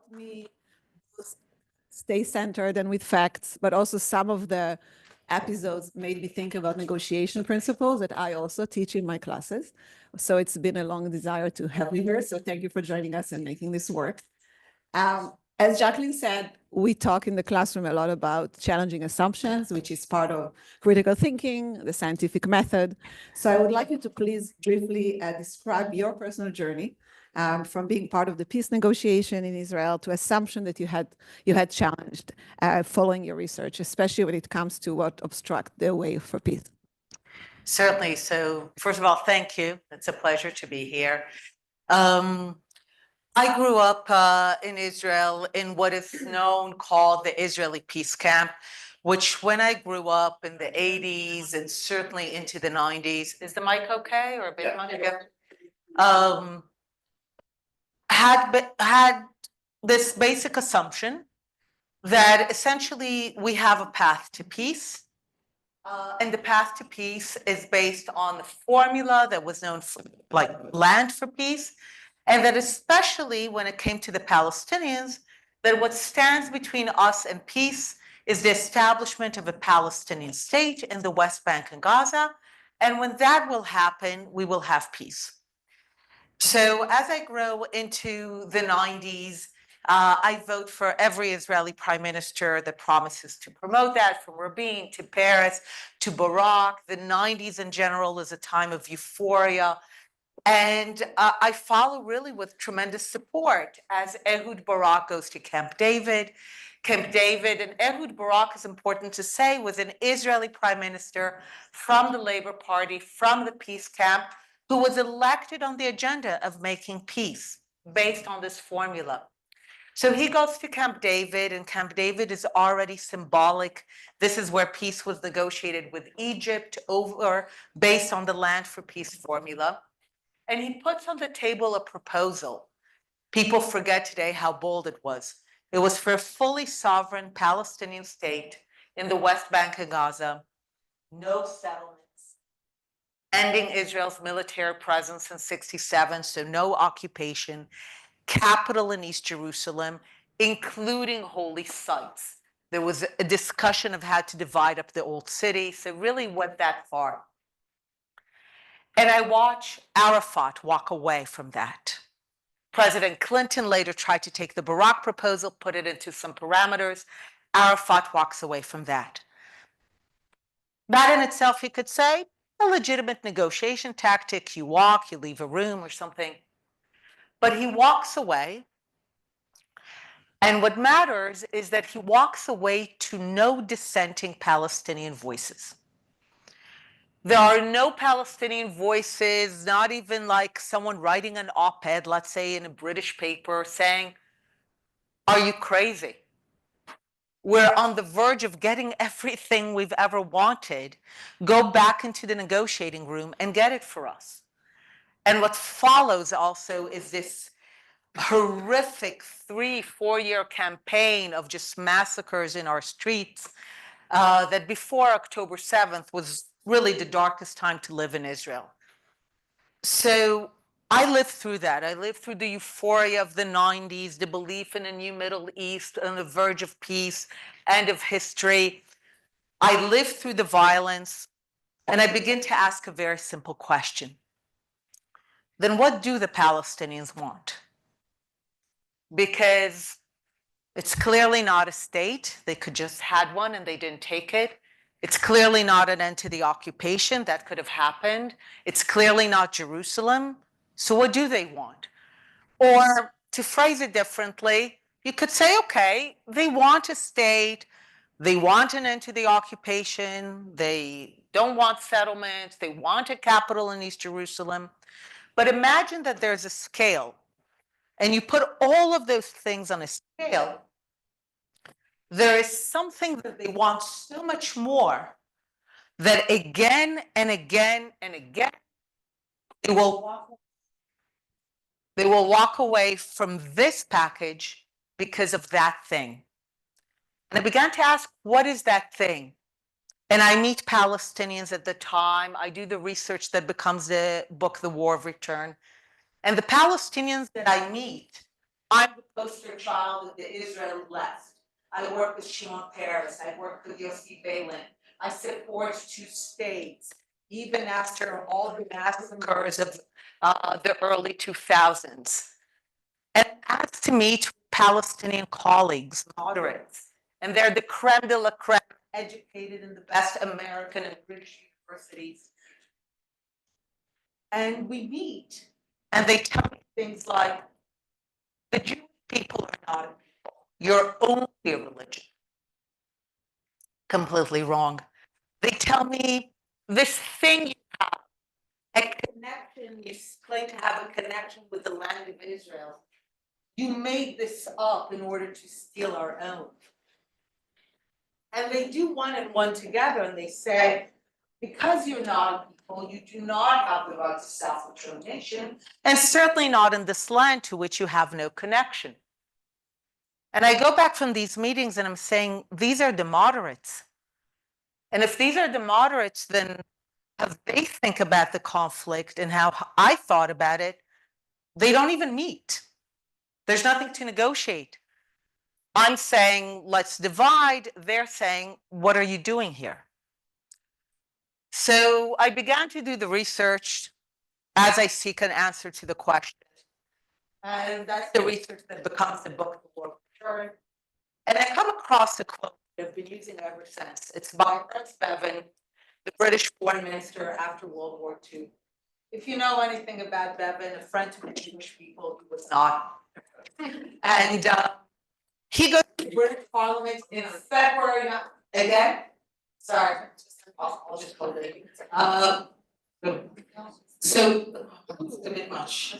helped me stay centered and with facts, but also some of the episodes made me think about negotiation principles that I also teach in my classes. So it's been a long desire to have you here. So thank you for joining us and making this work. As Jacqueline said, we talk in the classroom a lot about challenging assumptions, which is part of critical thinking, the scientific method. So I would like you to please briefly describe your personal journey from being part of the peace negotiation in Israel to assumption that you had challenged following your research, especially when it comes to what obstruct the way for peace. Certainly. So first of all, thank you. It's a pleasure to be here. I grew up in Israel in what is called the Israeli Peace Camp, which when I grew up in the 80s and certainly into the 90s, is the mic okay or a bit much? Yeah. Had this basic assumption that essentially we have a path to peace. And the path to peace is based on the formula that was known for, like, land for peace. And that especially when it came to the Palestinians, that what stands between us and peace is the establishment of a Palestinian state in the West Bank and Gaza. And when that will happen, we will have peace. So as I grow into the 90s, I vote for every Israeli prime minister that promises to promote that, from Rabin to Peres to Barak. The 90s in general is a time of euphoria. And I follow really with tremendous support as Ehud Barak goes to Camp David. Camp David and Ehud Barak, is important to say, was an Israeli prime minister from the Labor Party, from the peace camp, who was elected on the agenda of making peace based on this formula. So he goes to Camp David, and Camp David is already symbolic. This is where peace was negotiated with Egypt based on the land for peace formula. And he puts on the table a proposal. People forget today how bold it was. It was for a fully sovereign Palestinian state in the West Bank and Gaza, no settlements, ending Israel's military presence in 1967, so no occupation, capital in East Jerusalem, including holy sites. There was a discussion of how to divide up the old city, so really went that far. And I watch Arafat walk away from that. President Clinton later tried to take the Barak proposal, put it into some parameters. Arafat walks away from that. That in itself, you could say, a legitimate negotiation tactic. You walk, you leave a room or something. But he walks away. And what matters is that he walks away to no dissenting Palestinian voices. There are no Palestinian voices, not even like someone writing an op-ed, let's say in a British paper, saying, are you crazy? We're on the verge of getting everything we've ever wanted. Go back into the negotiating room and get it for us. And what follows also is this horrific 3-4 year campaign of just massacres in our streets that before October 7th was really the darkest time to live in Israel. So I lived through that. I lived through the euphoria of the 90s, the belief in a new Middle East on the verge of peace and of history. I lived through the violence, and I begin to ask a very simple question. Then what do the Palestinians want? Because it's clearly not a state. They could just had one and they didn't take it. It's clearly not an end to the occupation. That could have happened. It's clearly not Jerusalem. So what do they want? Or to phrase it differently, you could say, okay, they want a state. They want an end to the occupation. They don't want settlements. They want a capital in East Jerusalem. But imagine that there's a scale, and you put all of those things on a scale. There is something that they want so much more that again and again and again, they will walk away from this package because of that thing. And I began to ask, what is that thing? And I meet Palestinians at the time. I do the research that becomes the book, The War of Return. And the Palestinians that I meet I'm the poster child of the Israel left. I work with Shimon Peres. I work with Yossi Beilin. I support two states, even after all the massacres of the early 2000s. And as to meet Palestinian colleagues, moderates, and they're the creme de la creme, educated in the best American and British universities. And we meet, and they tell me things like, the Jewish people are not a people. You're only a religion. Completely wrong. They tell me this thing you have, a connection, you claim to have a connection with the land of Israel. You made this up in order to steal our own. And they do one and one together, and they say, because you're not a people, you do not have the right to self-determination, and certainly not in this land to which you have no connection. And I go back from these meetings and I'm saying, these are the moderates. And if these are the moderates, then how they think about the conflict and how I thought about it, they don't even meet. There's nothing to negotiate. I'm saying, let's divide. They're saying, what are you doing here? So I began to do the research as I seek an answer to the question. And that's the research that becomes the book, The War for Sure. And I come across a quote that I've been using ever since. It's by Ernst Bevin, the British foreign minister after World War II. If you know anything about Bevin, a friend to the Jewish people, he was not. And he goes to the British Parliament in February, again, sorry, I'll just hold it. So, it's a bit much.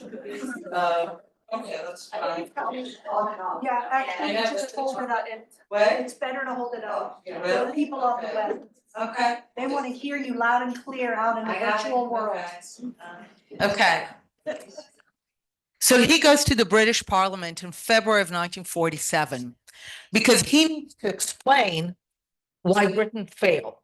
Okay, that's fine. Yeah, actually, just hold it up. What? It's better to hold it up. Yeah, For really? the people on the web, Okay. they want to hear you loud and clear out in the virtual world. Okay. So he goes to the British Parliament in February of 1947 because he needs to explain why Britain failed.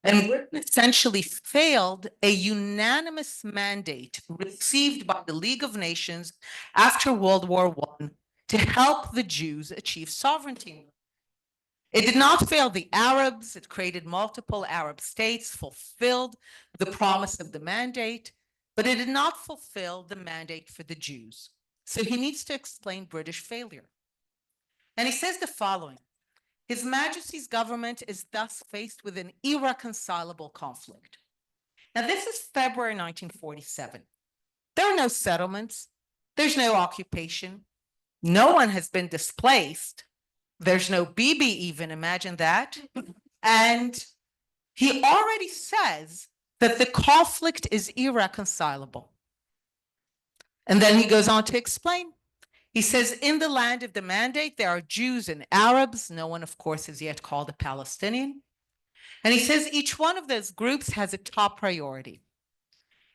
And Britain essentially failed a unanimous mandate received by the League of Nations after World War I to help the Jews achieve sovereignty. It did not fail the Arabs. It created multiple Arab states, fulfilled the promise of the mandate, but it did not fulfill the mandate for the Jews. So he needs to explain British failure. And he says the following: His Majesty's government is thus faced with an irreconcilable conflict. Now, this is February 1947. There are no settlements. There's no occupation. No one has been displaced. There's no Bibi even, imagine that. And he already says that the conflict is irreconcilable. And then he goes on to explain. He says, in the land of the mandate, there are Jews and Arabs. No one, of course, is yet called a Palestinian. And he says each one of those groups has a top priority.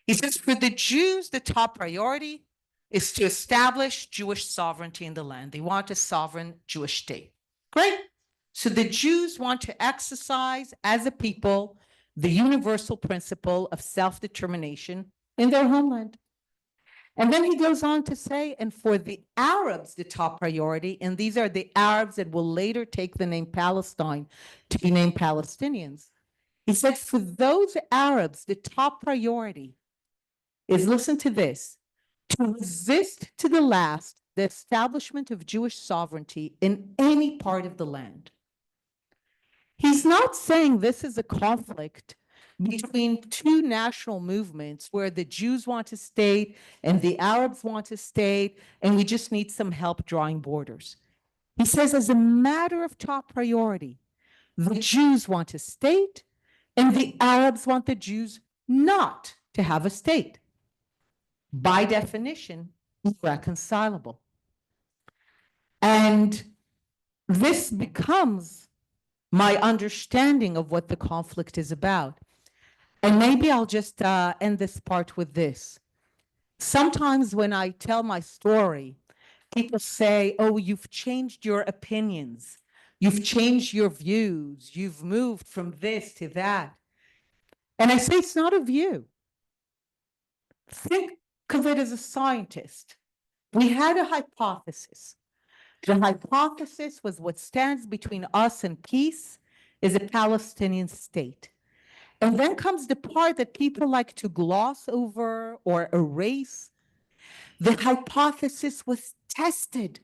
He says for the Jews, the top priority is to establish Jewish sovereignty in the land. They want a sovereign Jewish state. Great. So the Jews want to exercise as a people the universal principle of self-determination in their homeland. And then he goes on to say, and for the Arabs, the top priority, and these are the Arabs that will later take the name Palestine to be named Palestinians. He said, for those Arabs, the top priority is, listen to this, to resist to the last the establishment of Jewish sovereignty in any part of the land. He's not saying this is a conflict between two national movements where the Jews want a state and the Arabs want a state, and we just need some help drawing borders. He says, as a matter of top priority, the Jews want a state and the Arabs want the Jews not to have a state. By definition, irreconcilable. And this becomes my understanding of what the conflict is about. And maybe I'll just end this part with this. Sometimes when I tell my story, people say, oh, you've changed your opinions. You've changed your views. You've moved from this to that. And I say, it's not a view. Think of it as a scientist. We had a hypothesis. The hypothesis was what stands between us and peace is a Palestinian state. And then comes the part that people like to gloss over or erase. The hypothesis was tested.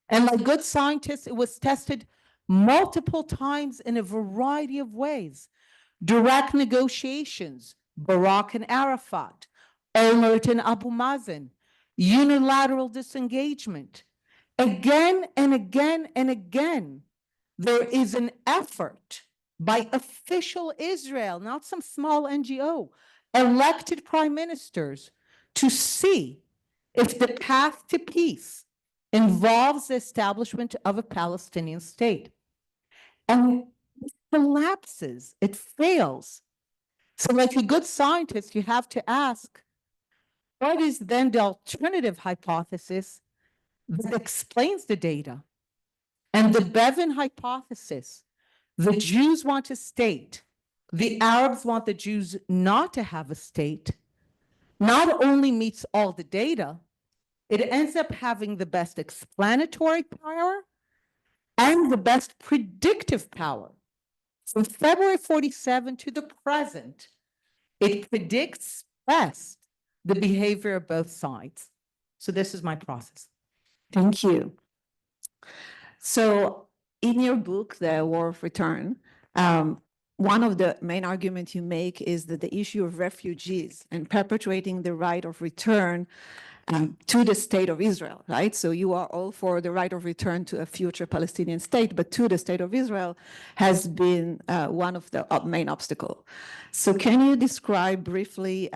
And like good scientists, it was tested multiple times in a variety of ways. Direct negotiations, Barak and Arafat, Olmert and Abu Mazen, unilateral disengagement. Again and again and again, there is an effort by official Israel, not some small NGO, elected prime ministers, to see if the path to peace involves the establishment of a Palestinian state. And it collapses, it fails. So like a good scientist, you have to ask, what is then the alternative hypothesis that explains the data? And the Bevin hypothesis, the Jews want a state, the Arabs want the Jews not to have a state, not only meets all the data, it ends up having the best explanatory power and the best predictive power. From February 47 to the present, it predicts best the behavior of both sides. So this is my process. Thank you. So in your book, The War of Return, one of the main arguments you make is that the issue of refugees and perpetuating the right of return to the state of Israel, right? So you are all for the right of return to a future Palestinian state, but to the state of Israel has been one of the main obstacles. So can you describe briefly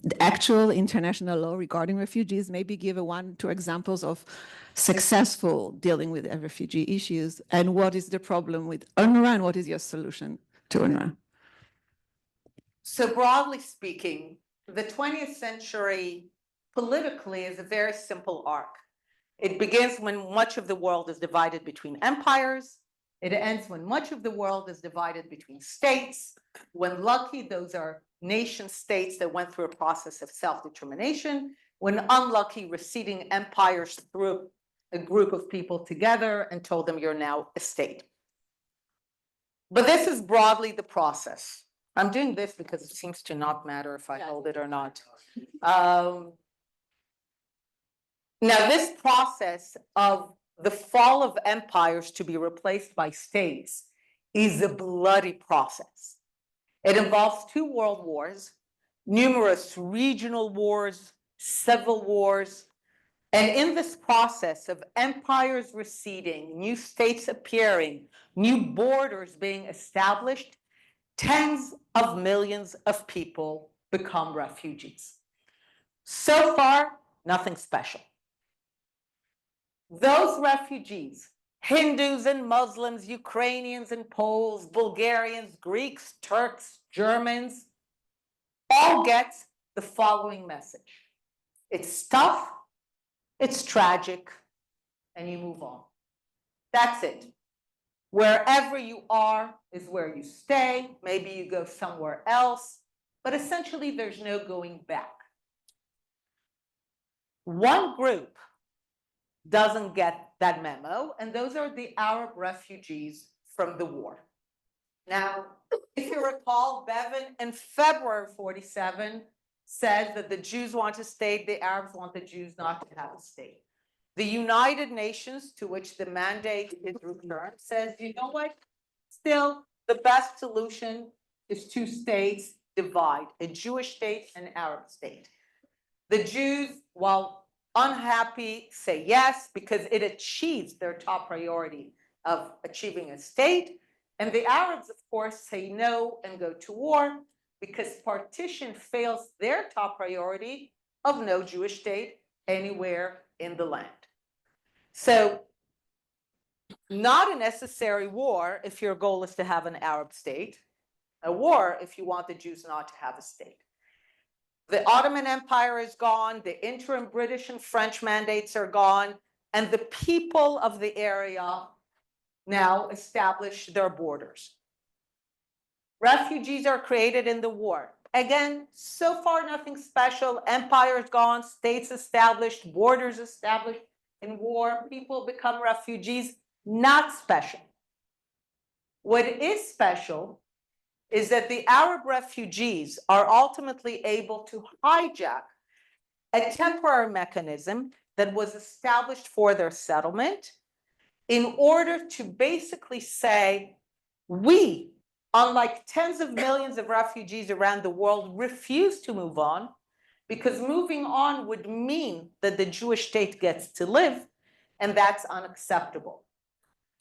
the actual international law regarding refugees, maybe give one, two examples of successful dealing with refugee issues, and what is the problem with UNRWA and what is your solution to UNRWA? So broadly speaking, the 20th century politically is a very simple arc. It begins when much of the world is divided between empires. It ends when much of the world is divided between states. When lucky, those are nation states that went through a process of self-determination. When unlucky, receding empires threw a group of people together and told them you're now a state. But this is broadly the process. I'm doing this because it seems to not matter if I hold it or not. Now, this process of the fall of empires to be replaced by states is a bloody process. It involves 2 world wars, numerous regional wars, civil wars, and in this process of empires receding, new states appearing, new borders being established, tens of millions of people become refugees. So far, nothing special. Those refugees, Hindus and Muslims, Ukrainians and Poles, Bulgarians, Greeks, Turks, Germans, all get the following message. It's tough, it's tragic, and you move on. That's it. Wherever you are is where you stay. Maybe you go somewhere else, but essentially there's no going back. One group doesn't get that memo, and those are the Arab refugees from the war. Now, if you recall, Bevin in February 47 said that the Jews want a state, the Arabs want the Jews not to have a state. The United Nations, to which the mandate is returned, says, you know what? Still, the best solution is 2 states divide, a Jewish state and an Arab state. The Jews, while unhappy, say yes, because it achieves their top priority of achieving a state. And the Arabs, of course, say no and go to war because partition fails their top priority of no Jewish state anywhere in the land. So not a necessary war if your goal is to have an Arab state, a war if you want the Jews not to have a state. The Ottoman Empire is gone, the interim British and French mandates are gone, and the people of the area now establish their borders. Refugees are created in the war. again, so far nothing special. Empires gone, states established, borders established. In war, people become refugees. Not special. What is special is that the Arab refugees are ultimately able to hijack a temporary mechanism that was established for their settlement in order to basically say, we, unlike tens of millions of refugees around the world, refuse to move on because moving on would mean that the Jewish state gets to live, and that's unacceptable.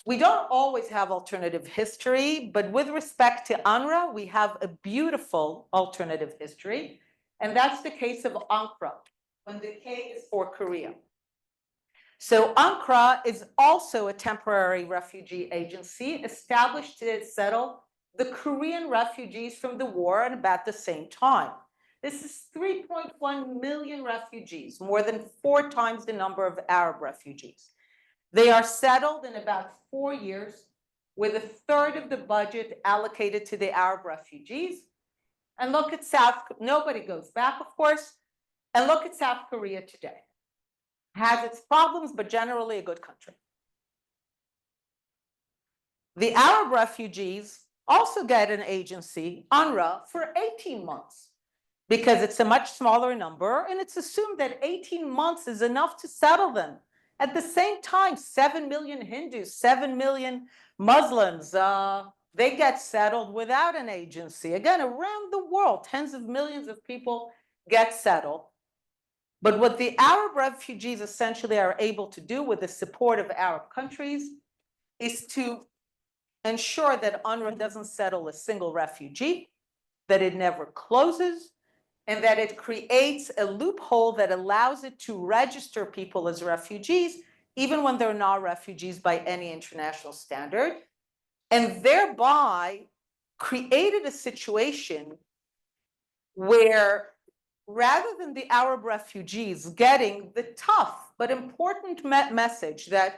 We don't always have alternative history, but with respect to UNRWA, we have a beautiful alternative history, and that's the case of UNCRA, when the K is for Korea. So UNCRA is also a temporary refugee agency established to settle the Korean refugees from the war at about the same time. This is 3.1 million refugees, more than 4 times the number of Arab refugees. They are settled in about 4 years with 1/3 of the budget allocated to the Arab refugees. And look at nobody goes back, of course, and look at South Korea today. Has its problems, but generally a good country. The Arab refugees also get an agency, UNRWA, for 18 months because it's a much smaller number and it's assumed that 18 months is enough to settle them. At the same time, 7 million Hindus, 7 million Muslims, they get settled without an agency. Again, around the world, tens of millions of people get settled. But what the Arab refugees essentially are able to do with the support of Arab countries is to ensure that UNRWA doesn't settle a single refugee, that it never closes, and that it creates a loophole that allows it to register people as refugees, even when they're not refugees by any international standard, and thereby created a situation where rather than the Arab refugees getting the tough but important message that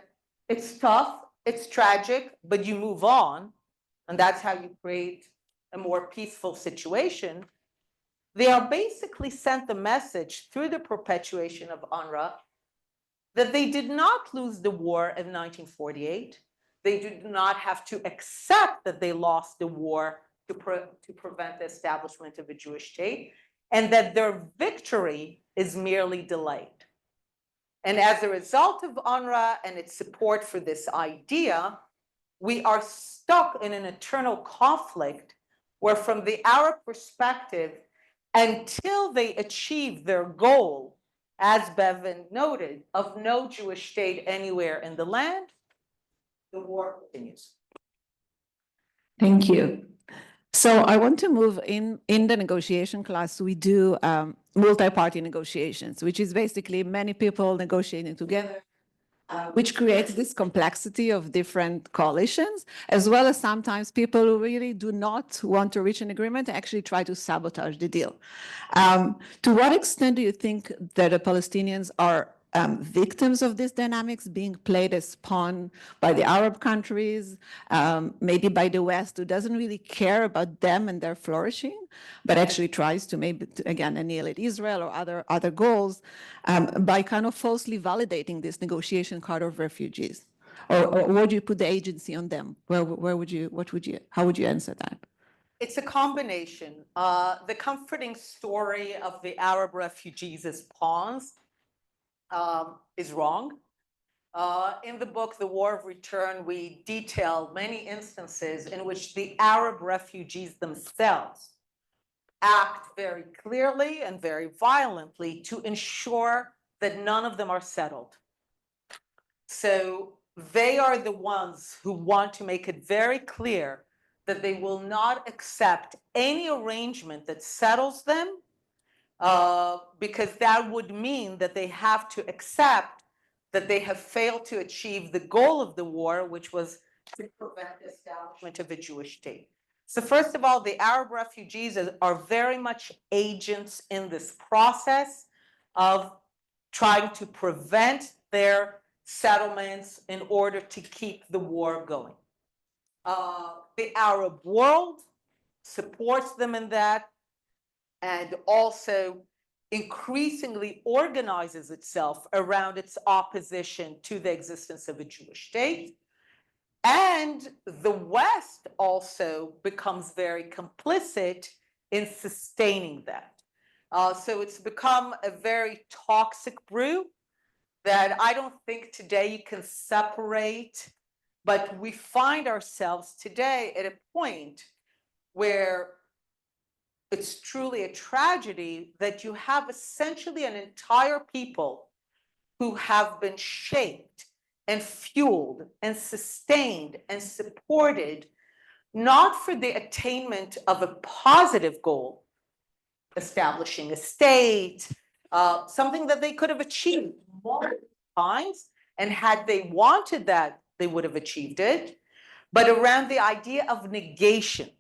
it's tough, it's tragic, but you move on, and that's how you create a more peaceful situation, they are basically sent the message through the perpetuation of UNRWA that they did not lose the war in 1948. They did not have to accept that they lost the war to prevent the establishment of a Jewish state, and that their victory is merely delayed. And as a result of UNRWA and its support for this idea, we are stuck in an eternal conflict where, from the Arab perspective, until they achieve their goal, as Bevin noted, of no Jewish state anywhere in the land, the war continues. Thank you. So I want to move in the negotiation class. We do multi-party negotiations, which is basically many people negotiating together, which creates this complexity of different coalitions, as well as sometimes people who really do not want to reach an agreement actually try to sabotage the deal. To what extent do you think that the Palestinians are victims of these dynamics, being played as pawn by the Arab countries, maybe by the West, who doesn't really care about them and their flourishing, but actually tries to maybe, again, annihilate Israel or other goals by kind of falsely validating this negotiation card of refugees? Or where do you put the agency on them? How would you answer that? It's a combination. The comforting story of the Arab refugees as pawns is wrong. In the book, The War of Return, we detail many instances in which the Arab refugees themselves act very clearly and very violently to ensure that none of them are settled. So they are the ones who want to make it very clear that they will not accept any arrangement that settles them, because that would mean that they have to accept that they have failed to achieve the goal of the war, which was to prevent the establishment of a Jewish state. So first of all, the Arab refugees are very much agents in this process of trying to prevent their settlements in order to keep the war going. The Arab world supports them in that. and also increasingly organizes itself around its opposition to the existence of a Jewish state. And the West also becomes very complicit in sustaining that. So it's become a very toxic brew that I don't think today you can separate, but we find ourselves today at a point where it's truly a tragedy that you have essentially an entire people who have been shaped and fueled and sustained and supported, not for the attainment of a positive goal, establishing a state, something that they could have achieved multiple times, and had they wanted that, they would have achieved it, but around the idea of negation,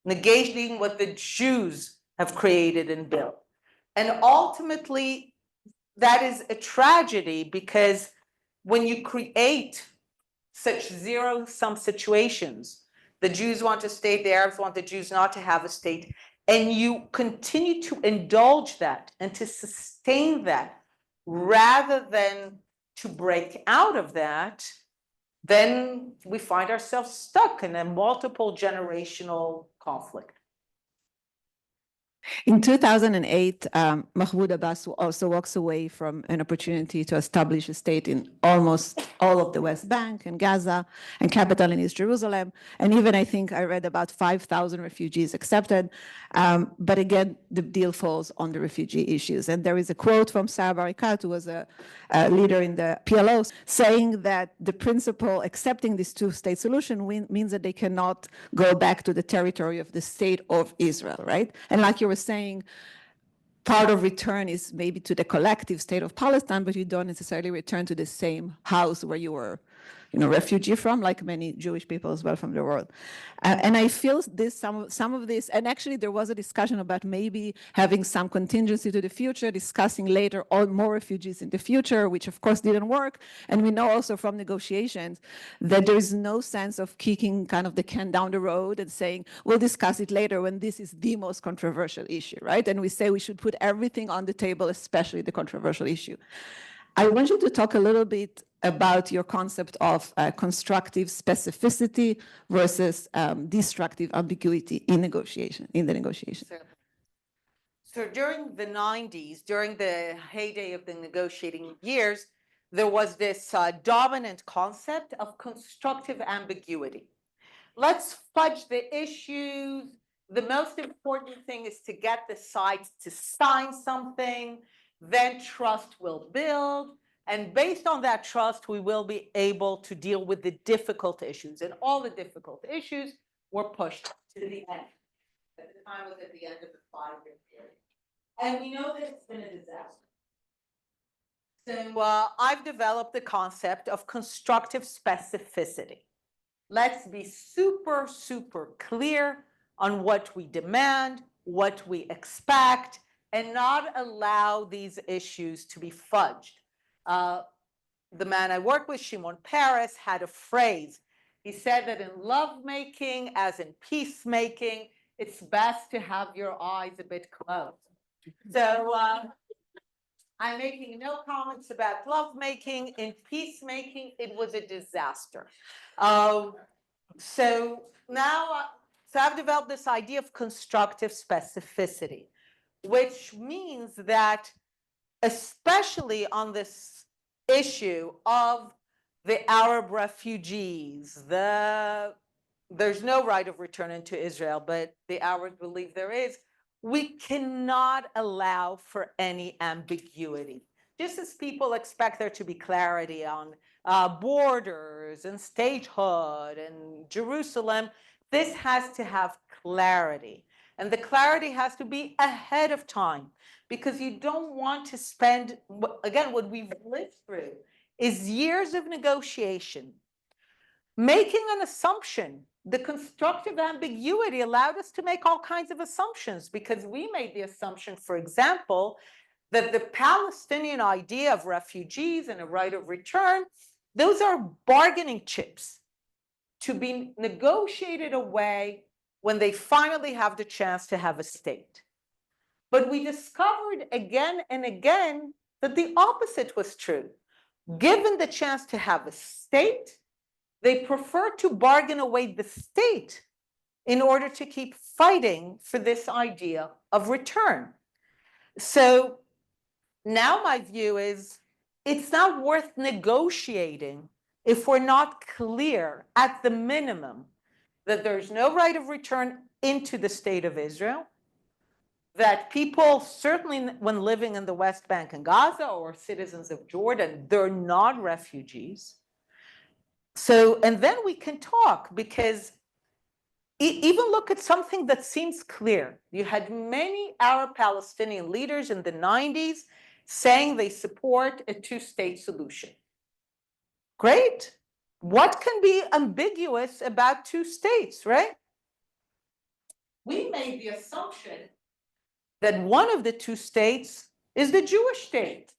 negating what the Jews have created and built. And ultimately, that is a tragedy, because when you create such zero-sum situations, the Jews want a state, the Arabs want the Jews not to have a state, and you continue to indulge that and to sustain that rather than to break out of that, then we find ourselves stuck in a multiple generational conflict. In 2008, Mahmoud Abbas also walks away from an opportunity to establish a state in almost all of the West Bank and Gaza, and capital in East Jerusalem. And even I think I read about 5,000 refugees accepted. But again, the deal falls on the refugee issues. And there is a quote from Saeb Erekat, who was a leader in the PLO, saying that the principle accepting this two-state solution means that they cannot go back to the territory of the state of Israel, right? And like you were saying, part of return is maybe to the collective state of Palestine, but you don't necessarily return to the same house where you were, refugee from, like many Jewish people as well from the world. And I feel this, some of this, and actually there was a discussion about maybe having some contingency to the future, discussing later on more refugees in the future, which of course didn't work. And we know also from negotiations that there is no sense of kicking kind of the can down the road and saying, we'll discuss it later when this is the most controversial issue, right? And we say we should put everything on the table, especially the controversial issue. I want you to talk a little bit about your concept of constructive specificity versus destructive ambiguity in the negotiation. So during the 90s, during the heyday of the negotiating years, there was this dominant concept of constructive ambiguity. Let's fudge the issues. The most important thing is to get the sides to sign something, then trust will build. And based on that trust, we will be able to deal with the difficult issues. And all the difficult issues were pushed to the end. At the time, it was at the end of the 5-year period. And we know that it's been a disaster. So I've developed the concept of constructive specificity. Let's be super, super clear on what we demand, what we expect, and not allow these issues to be fudged. The man I work with, Shimon Peres, had a phrase. He said that in lovemaking, as in peacemaking, it's best to have your eyes a bit closed. So I'm making no comments about lovemaking. In peacemaking, it was a disaster. So now, I've developed this idea of constructive specificity, which means that especially on this issue of the Arab refugees, there's no right of return into Israel, but the Arabs believe there is. We cannot allow for any ambiguity. Just as people expect there to be clarity on borders and statehood and Jerusalem, this has to have clarity. And the clarity has to be ahead of time, because you don't want to spend, again, what we've lived through is years of negotiation, making an assumption. The constructive ambiguity allowed us to make all kinds of assumptions, because we made the assumption, for example, that the Palestinian idea of refugees and a right of return, those are bargaining chips to be negotiated away when they finally have the chance to have a state. But we discovered again and again that the opposite was true. Given the chance to have a state, they prefer to bargain away the state in order to keep fighting for this idea of return. So now my view is it's not worth negotiating if we're not clear at the minimum that there's no right of return into the state of Israel, that people, certainly when living in the West Bank and Gaza or citizens of Jordan, they're not refugees. So, and then we can talk, because even look at something that seems clear. You had many Arab Palestinian leaders in the 90s saying they support a two-state solution. Great. What can be ambiguous about two states, right? We made the assumption that one of the two states is the Jewish state.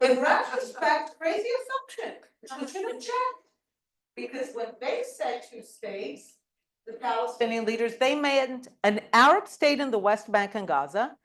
In retrospect, crazy assumption. We should have checked. Because when they said two states, the Palestinian leaders, they meant an Arab state in the West Bank and Gaza,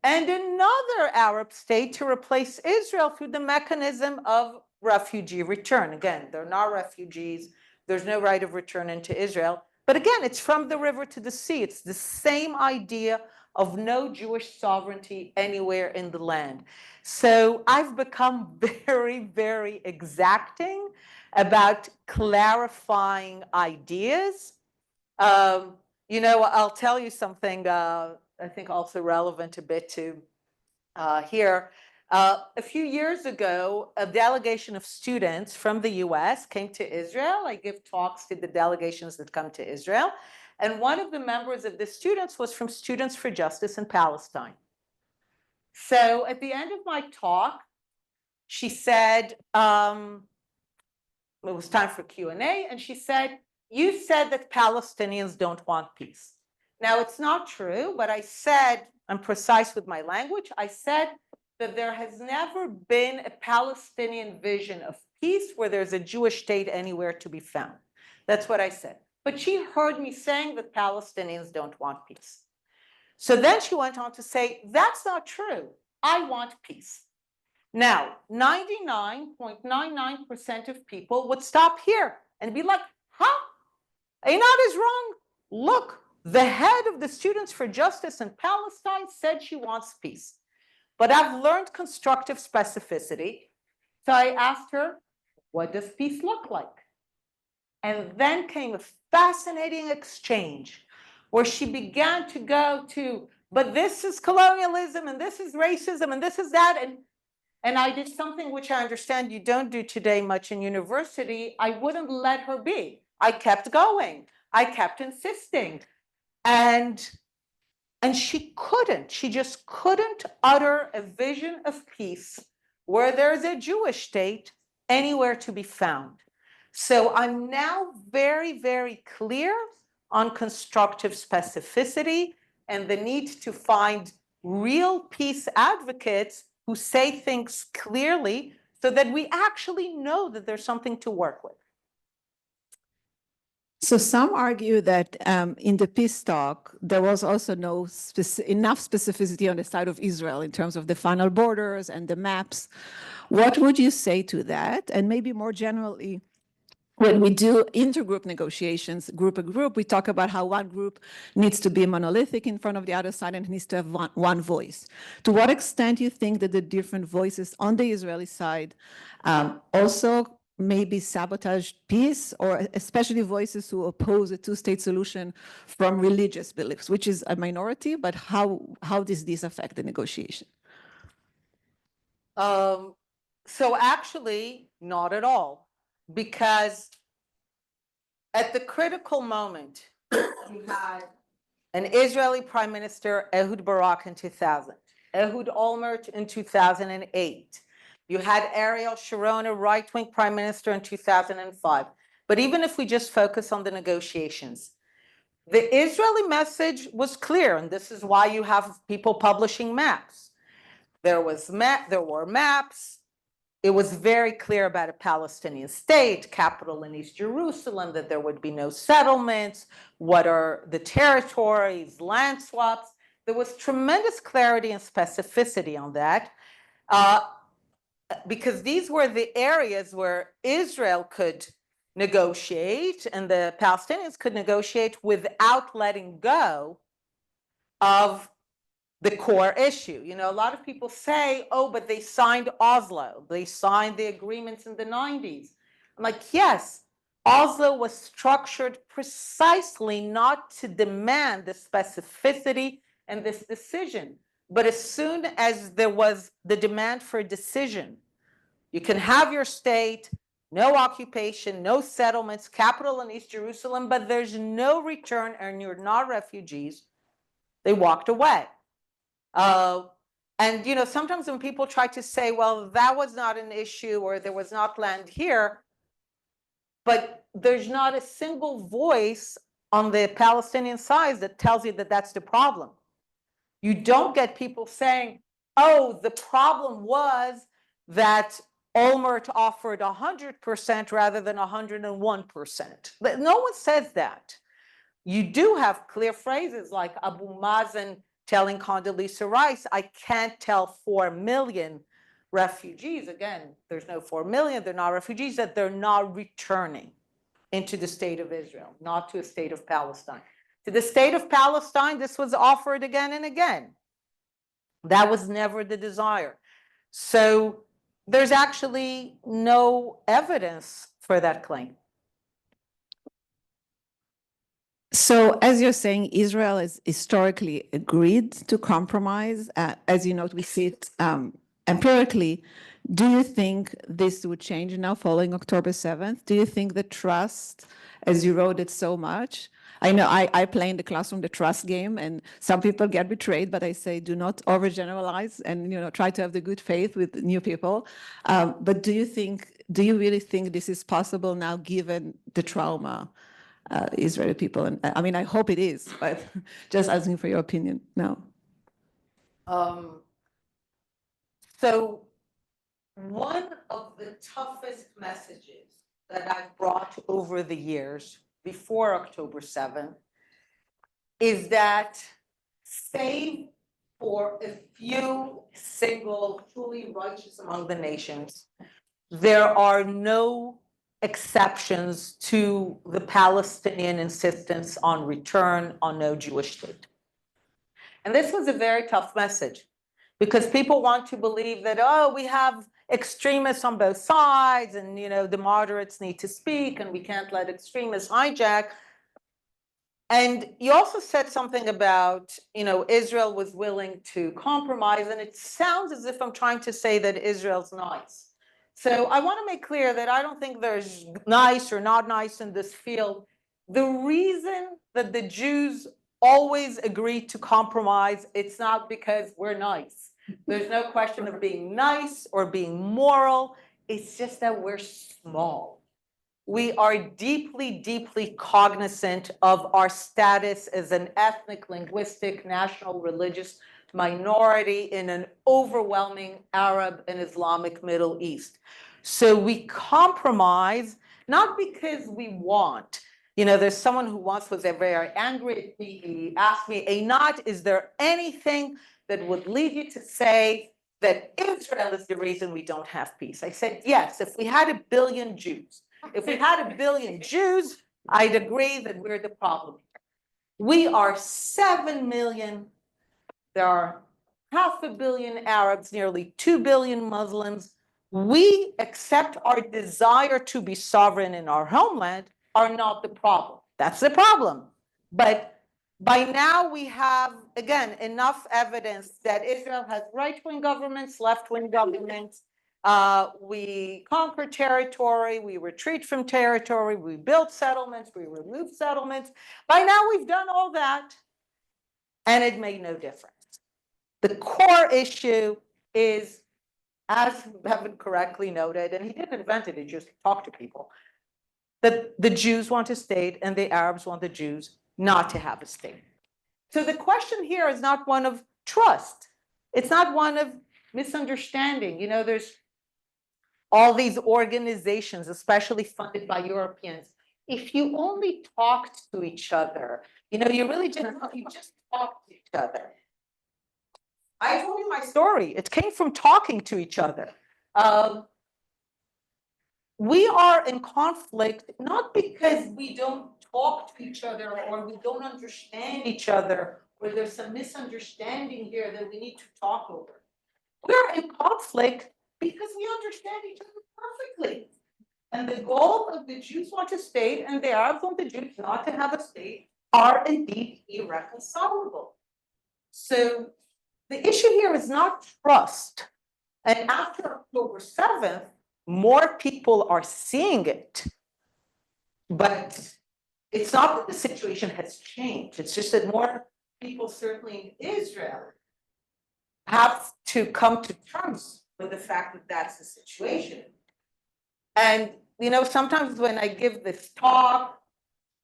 and another Arab state to replace Israel through the mechanism of refugee return. Again, they're not refugees. There's no right of return into Israel. But again, it's from the river to the sea. It's the same idea of no Jewish sovereignty anywhere in the land. So I've become very, very exacting about clarifying ideas. I'll tell you something, I think also relevant a bit to here. A few years ago, a delegation of students from the US came to Israel. I give talks to the delegations that come to Israel. And one of the members of the students was from Students for Justice in Palestine. So at the end of my talk, she said, it was time for Q&A, and she said, you said that Palestinians don't want peace. Now, it's not true, but I said, I'm precise with my language, I said that there has never been a Palestinian vision of peace where there's a Jewish state anywhere to be found. That's what I said. But she heard me saying that Palestinians don't want peace. So then she went on to say, that's not true. I want peace. Now, 99.99% of people would stop here and be like, huh? Einat is wrong. Look, the head of the Students for Justice in Palestine said she wants peace. But I've learned constructive specificity. So I asked her, what does peace look like? And then came a fascinating exchange where she began to go to, but this is colonialism, and this is racism, and this is that. And I did something which I understand you don't do today much in university. I wouldn't let her be. I kept going. I kept insisting. And she just couldn't utter a vision of peace where there's a Jewish state anywhere to be found. So I'm now very, very clear on constructive specificity and the need to find real peace advocates who say things clearly so that we actually know that there's something to work with. So some argue that in the peace talk, there was also no enough specificity on the side of Israel in terms of the final borders and the maps. What would you say to that? And maybe more generally, when we do intergroup negotiations, group to group, we talk about how one group needs to be monolithic in front of the other side and needs to have one voice. To what extent do you think that the different voices on the Israeli side also maybe sabotage peace, or especially voices who oppose a two-state solution from religious beliefs, which is a minority, but how does this affect the negotiation? So actually, not at all. Because at the critical moment, you had an Israeli Prime Minister, Ehud Barak, in 2000, Ehud Olmert in 2008. You had Ariel Sharon, a right-wing Prime Minister, in 2005. But even if we just focus on the negotiations, the Israeli message was clear, and this is why you have people publishing maps. There were maps. It was very clear about a Palestinian state, capital in East Jerusalem, that there would be no settlements, what are the territories, land swaps. there was tremendous clarity and specificity on that, because these were the areas where Israel could negotiate and the Palestinians could negotiate without letting go of the core issue. You know, a lot of people say, oh, but they signed Oslo. They signed the agreements in the 90s. I'm like, yes, Oslo was structured precisely not to demand the specificity and this decision. But as soon as there was the demand for a decision, you can have your state, no occupation, no settlements, capital in East Jerusalem, but there's no return and you're not refugees, they walked away. And, you know, sometimes when people try to say, well, that was not an issue or there was not land here, but there's not a single voice on the Palestinian side that tells you that that's the problem. You don't get people saying, oh, the problem was that Olmert offered 100% rather than 101%. But no one says that. You do have clear phrases like Abu Mazen telling Condoleezza Rice, I can't tell 4 million refugees, again, there's no 4 million, they're not refugees, that they're not returning into the state of Israel, not to a state of Palestine. To the state of Palestine, this was offered again and again. That was never the desire. So there's actually no evidence for that claim. So as you're saying, Israel has historically agreed to compromise. As you note, we see it empirically. Do you think this would change now following October 7th? Do you think the trust, as you wrote it so much? I know I play in the classroom the trust game, and some people get betrayed, but I say do not overgeneralize and, you know, try to have the good faith with new people. But do you really think this is possible now given the trauma? Israeli people, and I mean, I hope it is, but just asking for your opinion now. So one of the toughest messages that I've brought over the years before October 7th is that save for a few single truly righteous among the nations, there are no exceptions to the Palestinian insistence on return, on no Jewish state. And this was a very tough message because people want to believe that, oh, we have extremists on both sides and, you know, the moderates need to speak and we can't let extremists hijack. And you also said something about, you know, Israel was willing to compromise, and it sounds as if I'm trying to say that Israel's nice. So I want to make clear that I don't think there's nice or not nice in this field. The reason that the Jews always agree to compromise, it's not because we're nice. There's no question of being nice or being moral. It's just that we're small. We are deeply, deeply cognizant of our status as an ethnic, linguistic, national, religious minority in an overwhelming Arab and Islamic Middle East. So we compromise, not because we want. You know, there's someone who once was very angry at me. He asked me, Einat, is there anything that would lead you to say that Israel is the reason we don't have peace? I said, yes, if we had 1 billion Jews. If we had 1 billion Jews, I'd agree that we're the problem. We are 7 million. There are 500 million Arabs, nearly 2 billion Muslims. We accept our desire to be sovereign in our homeland are not the problem. That's the problem. But by now we have, again, enough evidence that Israel has right-wing governments, left-wing governments. We conquer territory, we retreat from territory, we build settlements, we remove settlements. By now we've done all that, and it made no difference. The core issue is, as Bevan correctly noted, and he didn't invent it, he just talked to people, that the Jews want a state and the Arabs want the Jews not to have a state. So the question here is not one of trust. It's not one of misunderstanding. You know, there's all these organizations, especially funded by Europeans. If you only talked to each other, you know, you just talk to each other. I told you my story. It came from talking to each other. We are in conflict not because we don't talk to each other or we don't understand each other or there's some misunderstanding here that we need to talk over. We're in conflict because we understand each other perfectly. And the goal of the Jews want a state and the Arabs want the Jews not to have a state are indeed irreconcilable. So the issue here is not trust. And after October 7th, more people are seeing it. But it's not that the situation has changed. It's just that more people, certainly in Israel, have to come to terms with the fact that that's the situation. And, you know, sometimes when I give this talk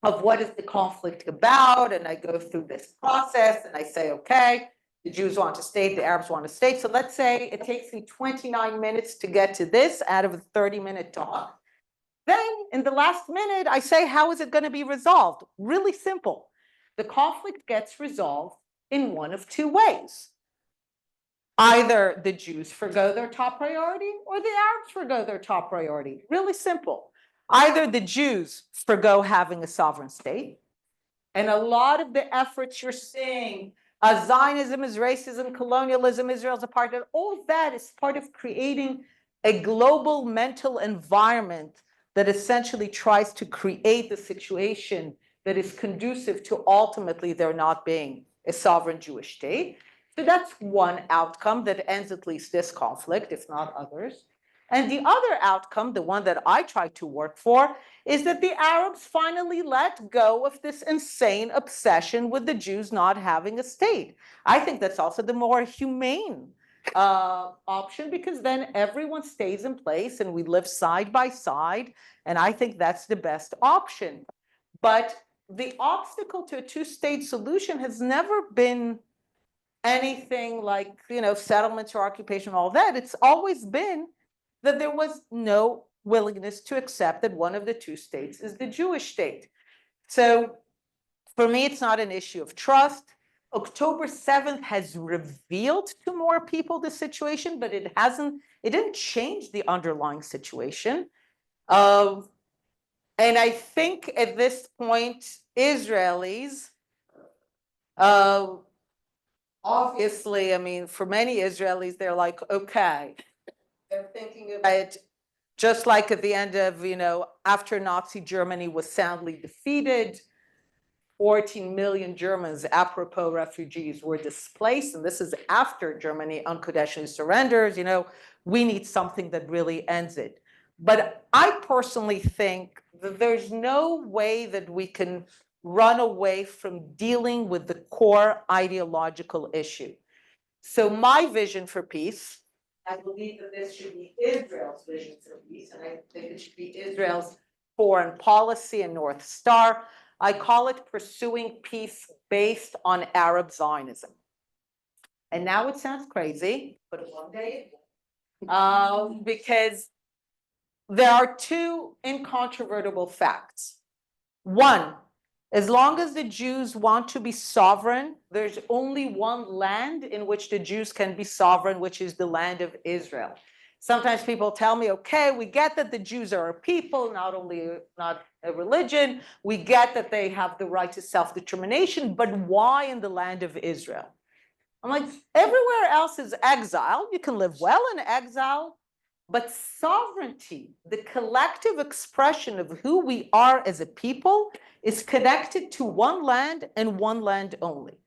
of what is the conflict about, and I go through this process and I say, okay, the Jews want a state, the Arabs want a state. So let's say it takes me 29 minutes to get to this out of a 30-minute talk. Then in the last minute, I say, how is it going to be resolved? Really simple. The conflict gets resolved in one of two ways. Either the Jews forgo their top priority or the Arabs forgo their top priority. Really simple. Either the Jews forgo having a sovereign state, and a lot of the efforts you're seeing, Zionism is racism, colonialism, Israel's apartheid, all of that is part of creating a global mental environment that essentially tries to create the situation that is conducive to ultimately there not being a sovereign Jewish state. So that's one outcome that ends at least this conflict, if not others. And the other outcome, the one that I try to work for, is that the Arabs finally let go of this insane obsession with the Jews not having a state. I think that's also the more humane option, because then everyone stays in place and we live side by side. And I think that's the best option. But the obstacle to a two-state solution has never been anything like, you know, settlements or occupation, all that. It's always been that there was no willingness to accept that one of the two states is the Jewish state. So for me, it's not an issue of trust. October 7th has revealed to more people the situation, but it didn't change the underlying situation. And I think at this point, Israelis, obviously, I mean, for many Israelis, they're like, okay, they're thinking about it just like at the end of, you know, after Nazi Germany was soundly defeated, 14 million Germans, apropos refugees, were displaced. And this is after Germany unconditionally surrenders. You know, we need something that really ends it. But I personally think that there's no way that we can run away from dealing with the core ideological issue. So my vision for peace, I believe that this should be Israel's vision for peace, and I think it should be Israel's foreign policy and North Star. I call it pursuing peace based on Arab Zionism. And now it sounds crazy, but one day it will. Because there are two incontrovertible facts. One, as long as the Jews want to be sovereign, there's only one land in which the Jews can be sovereign, which is the land of Israel. Sometimes people tell me, okay, we get that the Jews are a people, not a religion. We get that they have the right to self-determination, but why in the land of Israel? I'm like, everywhere else is exile. You can live well in exile, but sovereignty, the collective expression of who we are as a people, is connected to one land and one land only.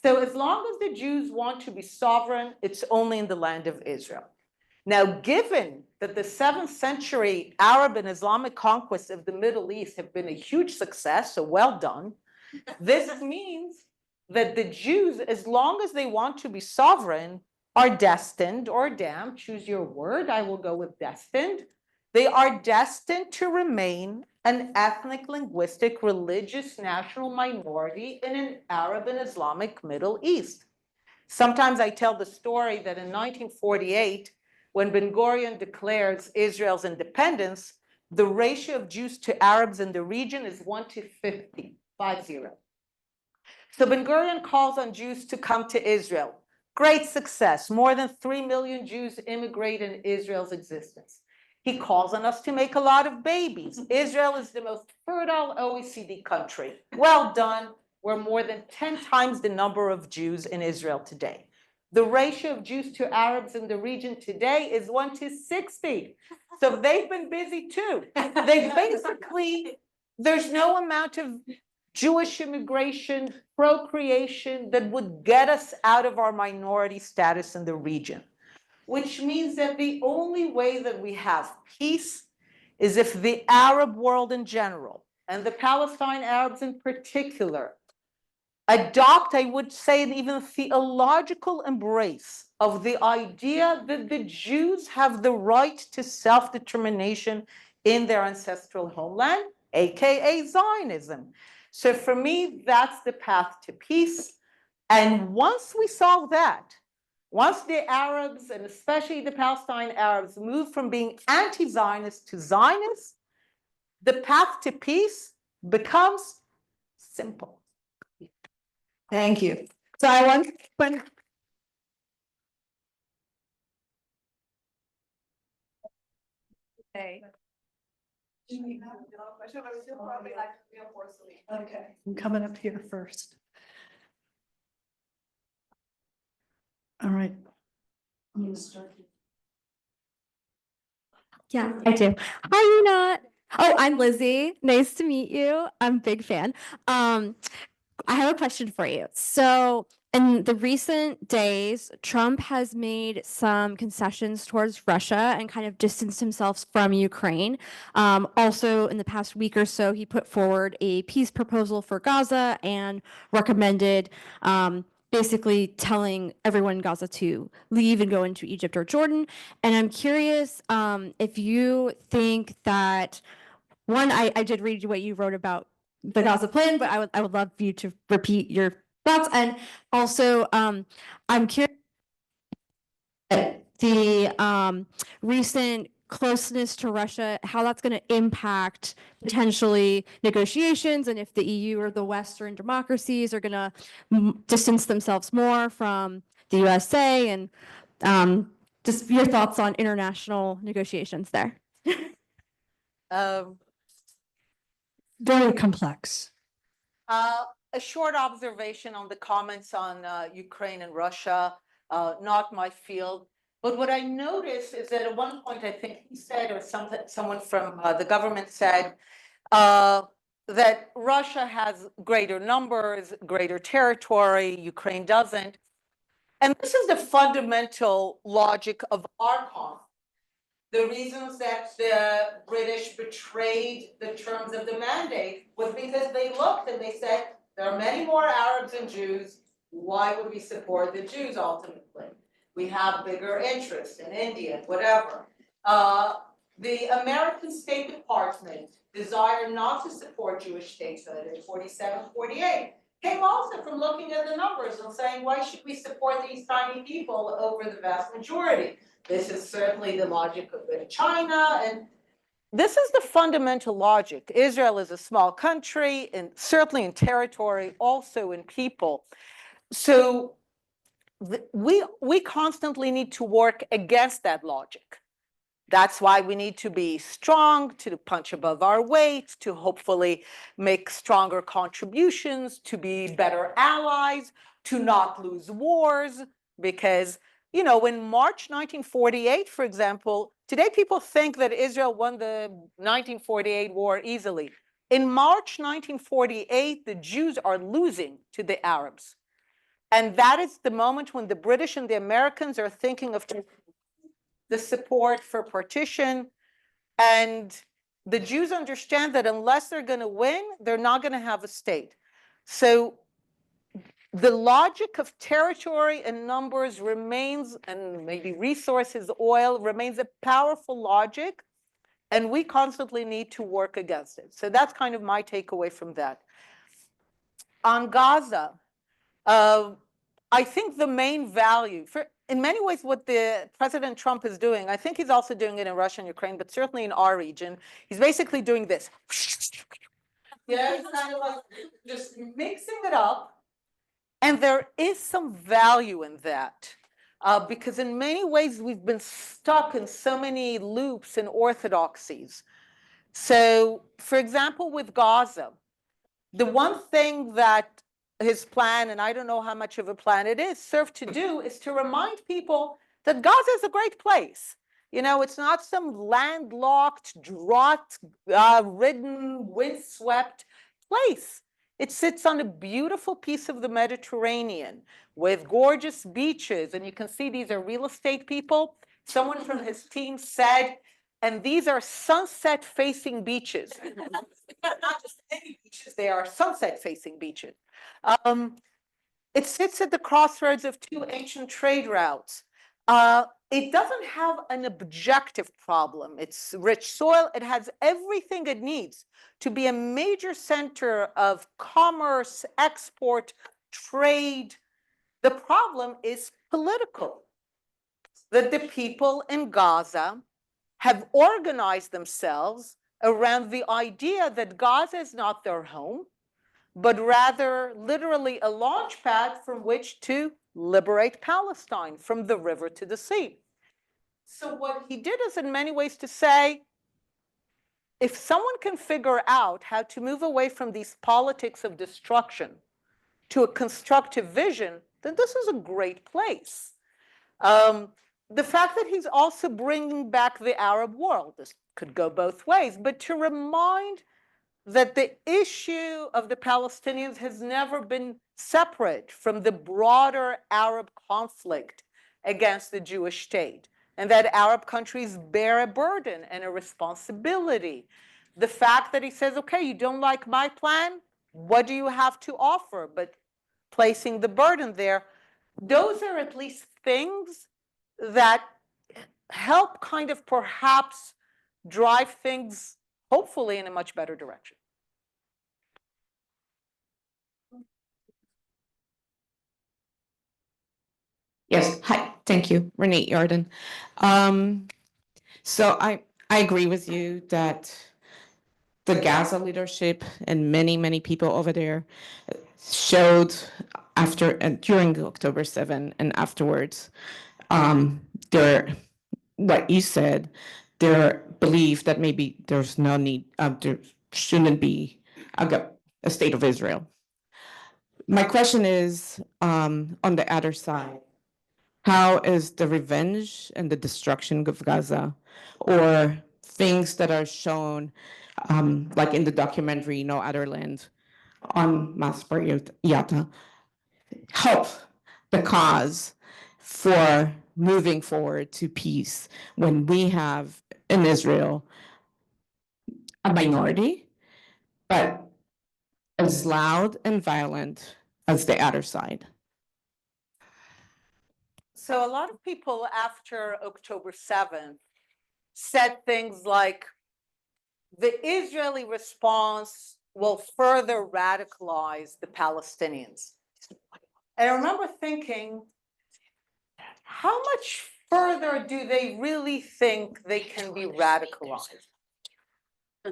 So as long as the Jews want to be sovereign, it's only in the land of Israel. Now, given that the 7th century Arab and Islamic conquests of the Middle East have been a huge success, so well done, this means that the Jews, as long as they want to be sovereign, are destined or damned, choose your word, I will go with destined. They are destined to remain an ethnic, linguistic, religious, national minority in an Arab and Islamic Middle East. Sometimes I tell the story that in 1948, when Ben-Gurion declares Israel's independence, the ratio of Jews to Arabs in the region is 1:50, 50. So Ben-Gurion calls on Jews to come to Israel. Great success. More than 3 million Jews immigrate in Israel's existence. He calls on us to make a lot of babies. Israel is the most fertile OECD country. Well done. We're more than 10 times the number of Jews in Israel today. The ratio of Jews to Arabs in the region today is 1:60. So they've been busy too. They basically, there's no amount of Jewish immigration, procreation that would get us out of our minority status in the region, which means that the only way that we have peace is if the Arab world in general, and the Palestine Arabs in particular, adopt, I would say, an even theological embrace of the idea that the Jews have the right to self-determination in their ancestral homeland, aka Zionism. So for me, that's the path to peace. And once we solve that, once the Arabs, and especially the Palestine Arabs, move from being anti-Zionist to Zionist, the path to peace becomes simple. Thank you. So I want, when, Okay. Okay, I'm coming up here first. All right. I'm gonna start. Yeah, I do. Are you not? Oh, I'm Lizzie. Nice to meet you. I'm a big fan. I have a question for you. So, in the recent days, Trump has made some concessions towards Russia and kind of distanced himself from Ukraine. Also, in the past week or so, he put forward a peace proposal for Gaza and recommended basically telling everyone in Gaza to leave and go into Egypt or Jordan. And I'm curious if you think that, one, I did read what you wrote about the Gaza plan, but I would love you to repeat your thoughts. And also, I'm curious the recent closeness to Russia, how that's going to impact potentially negotiations, and if the EU or the Western democracies are going to distance themselves more from the USA, and just your thoughts on international negotiations there. Very complex. A short observation on the comments on Ukraine and Russia, not my field. But what I noticed is that at one point, I think he said, or someone from the government said, that Russia has greater numbers, greater territory, Ukraine doesn't. And this is the fundamental logic of our conflict. The reasons that the British betrayed the terms of the mandate was because they looked and they said, there are many more Arabs and Jews. Why would we support the Jews ultimately? We have bigger interests in India, whatever. The American State Department desire not to support Jewish statehood in 47, 48 came also from looking at the numbers and saying, why should we support these tiny people over the vast majority? This is certainly the logic of China, and this is the fundamental logic. Israel is a small country, and certainly in territory, also in people. So we constantly need to work against that logic. That's why we need to be strong, to punch above our weight, to hopefully make stronger contributions, to be better allies, to not lose wars, because in March 1948, for example, today people think that Israel won the 1948 war easily. In March 1948, the Jews are losing to the Arabs. And that is the moment when the British and the Americans are thinking of the support for partition. And the Jews understand that unless they're going to win, they're not going to have a state. So the logic of territory and numbers remains, and maybe resources, oil, remains a powerful logic, and we constantly need to work against it. So that's kind of my takeaway from that. On Gaza, I think the main value, in many ways, what the President Trump is doing, I think he's also doing it in Russia and Ukraine, but certainly in our region, he's basically doing this. Yeah, it's kind of like just mixing it up And there is some value in that, because in many ways we've been stuck in so many loops and orthodoxies. So, for example, with Gaza, the one thing that his plan, and I don't know how much of a plan it is, served to do is to remind people that Gaza is a great place. You know, it's not some landlocked, drought-ridden, windswept place. It sits on a beautiful piece of the Mediterranean with gorgeous beaches. And you can see these are real estate people. Someone from his team said, and these are sunset-facing beaches. Not just any beaches, they are sunset-facing beaches. It sits at the crossroads of two ancient trade routes. It doesn't have an objective problem. It's rich soil. It has everything it needs to be a major center of commerce, export, trade. The problem is political, that the people in Gaza have organized themselves around the idea that Gaza is not their home, but rather literally a launch pad from which to liberate Palestine from the river to the sea. So what he did is in many ways to say, if someone can figure out how to move away from these politics of destruction to a constructive vision, then this is a great place. The fact that he's also bringing back the Arab world, this could go both ways, but to remind that the issue of the Palestinians has never been separate from the broader Arab conflict against the Jewish state, and that Arab countries bear a burden and a responsibility. The fact that he says, okay, you don't like my plan, what do you have to offer? But placing the burden there, those are at least things that help kind of perhaps drive things hopefully in a much better direction. Yes, hi, thank you, Renee Yarden. So I agree with you that the Gaza leadership and many people over there showed after and during October 7 and afterwards, their what you said, their belief that maybe there's no need, there shouldn't be a state of Israel. My question is, on the other side, how is the revenge and the destruction of Gaza, or things that are shown, like in the documentary No Other Land on Masper Yatta, help the cause for moving forward to peace when we have in Israel a minority, but as loud and violent as the other side? So a lot of people after October 7th said things like, the Israeli response will further radicalize the Palestinians. And I remember thinking, how much further do they really think they can be radicalized?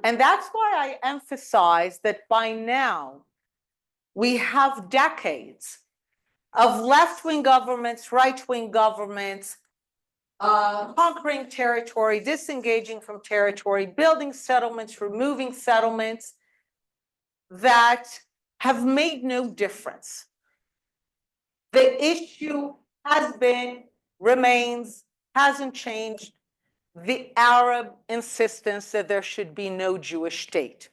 And that's why I emphasize that by now, we have decades of left-wing governments, right-wing governments, conquering territory, disengaging from territory, building settlements, removing settlements that have made no difference. The issue has been, remains, hasn't changed, the Arab insistence that there should be no Jewish state.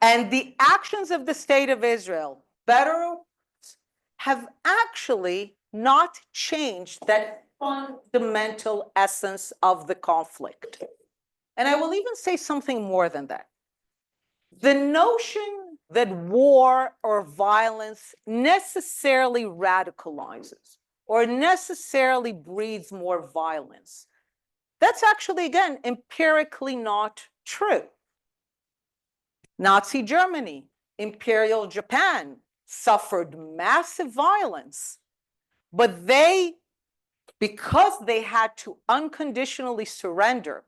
And the actions of the state of Israel, better or worse, have actually not changed that fundamental essence of the conflict. And I will even say something more than that. The notion that war or violence necessarily radicalizes or necessarily breeds more violence, that's actually, again, empirically not true. Nazi Germany, Imperial Japan suffered massive violence, but they, because they had to unconditionally surrender,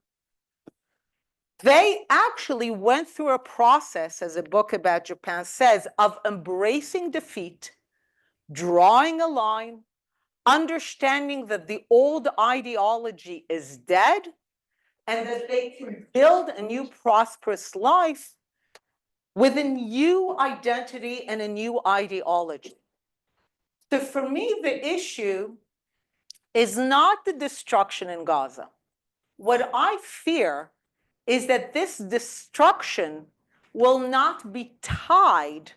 they actually went through a process, as a book about Japan says, of embracing defeat, drawing a line, understanding that the old ideology is dead and that they can build a new prosperous life with a new identity and a new ideology. So for me, the issue is not the destruction in Gaza. What I fear is that this destruction will not be tied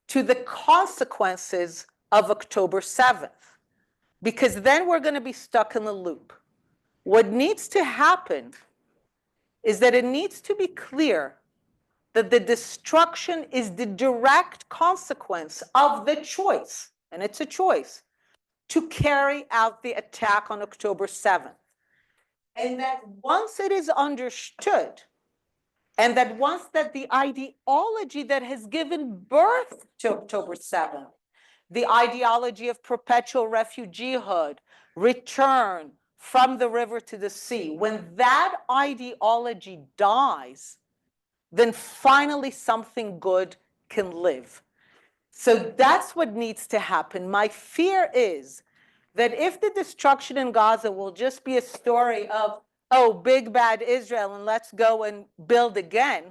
to the consequences of October 7th, because then we're going to be stuck in the loop. What needs to happen is that it needs to be clear that the destruction is the direct consequence of the choice, and it's a choice, to carry out the attack on October 7th. And that once it is understood, and that once that the ideology that has given birth to October 7th, the ideology of perpetual refugeehood, return from the river to the sea, when that ideology dies, then finally something good can live. So that's what needs to happen. My fear is that if the destruction in Gaza will just be a story of, oh, big bad Israel, and let's go and build again,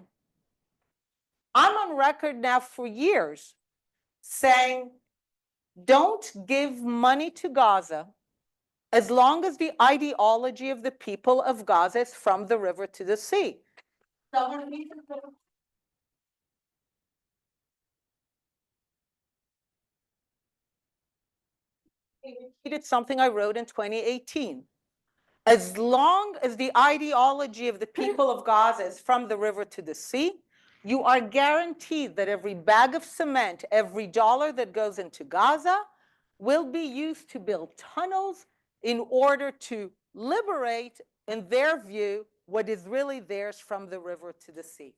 I'm on record now for years saying, don't give money to Gaza as long as the ideology of the people of Gaza is from the river to the sea. Repeated something I wrote in 2018. As long as the ideology of the people of Gaza is from the river to the sea, you are guaranteed that every bag of cement, every dollar that goes into Gaza will be used to build tunnels in order to liberate, in their view, what is really theirs from the river to the sea.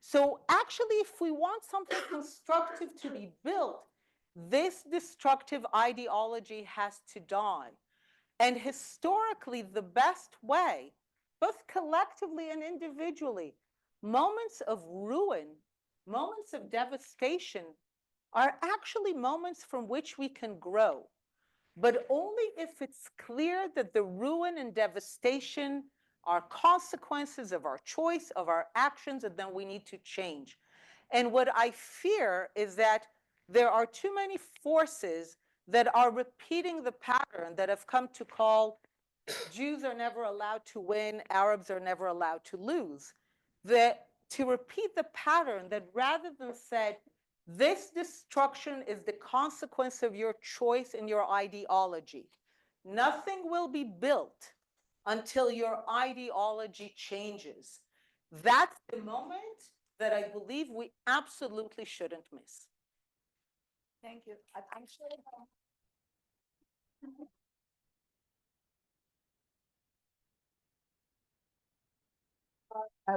So actually, if we want something constructive to be built, this destructive ideology has to die. And historically, the best way, both collectively and individually, moments of ruin, moments of devastation are actually moments from which we can grow, but only if it's clear that the ruin and devastation are consequences of our choice, of our actions, and then we need to change. And what I fear is that there are too many forces that are repeating the pattern that have come to call Jews are never allowed to win, Arabs are never allowed to lose. To repeat the pattern that rather than said, this destruction is the consequence of your choice and your ideology. Nothing will be built until your ideology changes. That's the moment that I believe we absolutely shouldn't miss. Thank you. I'm sure.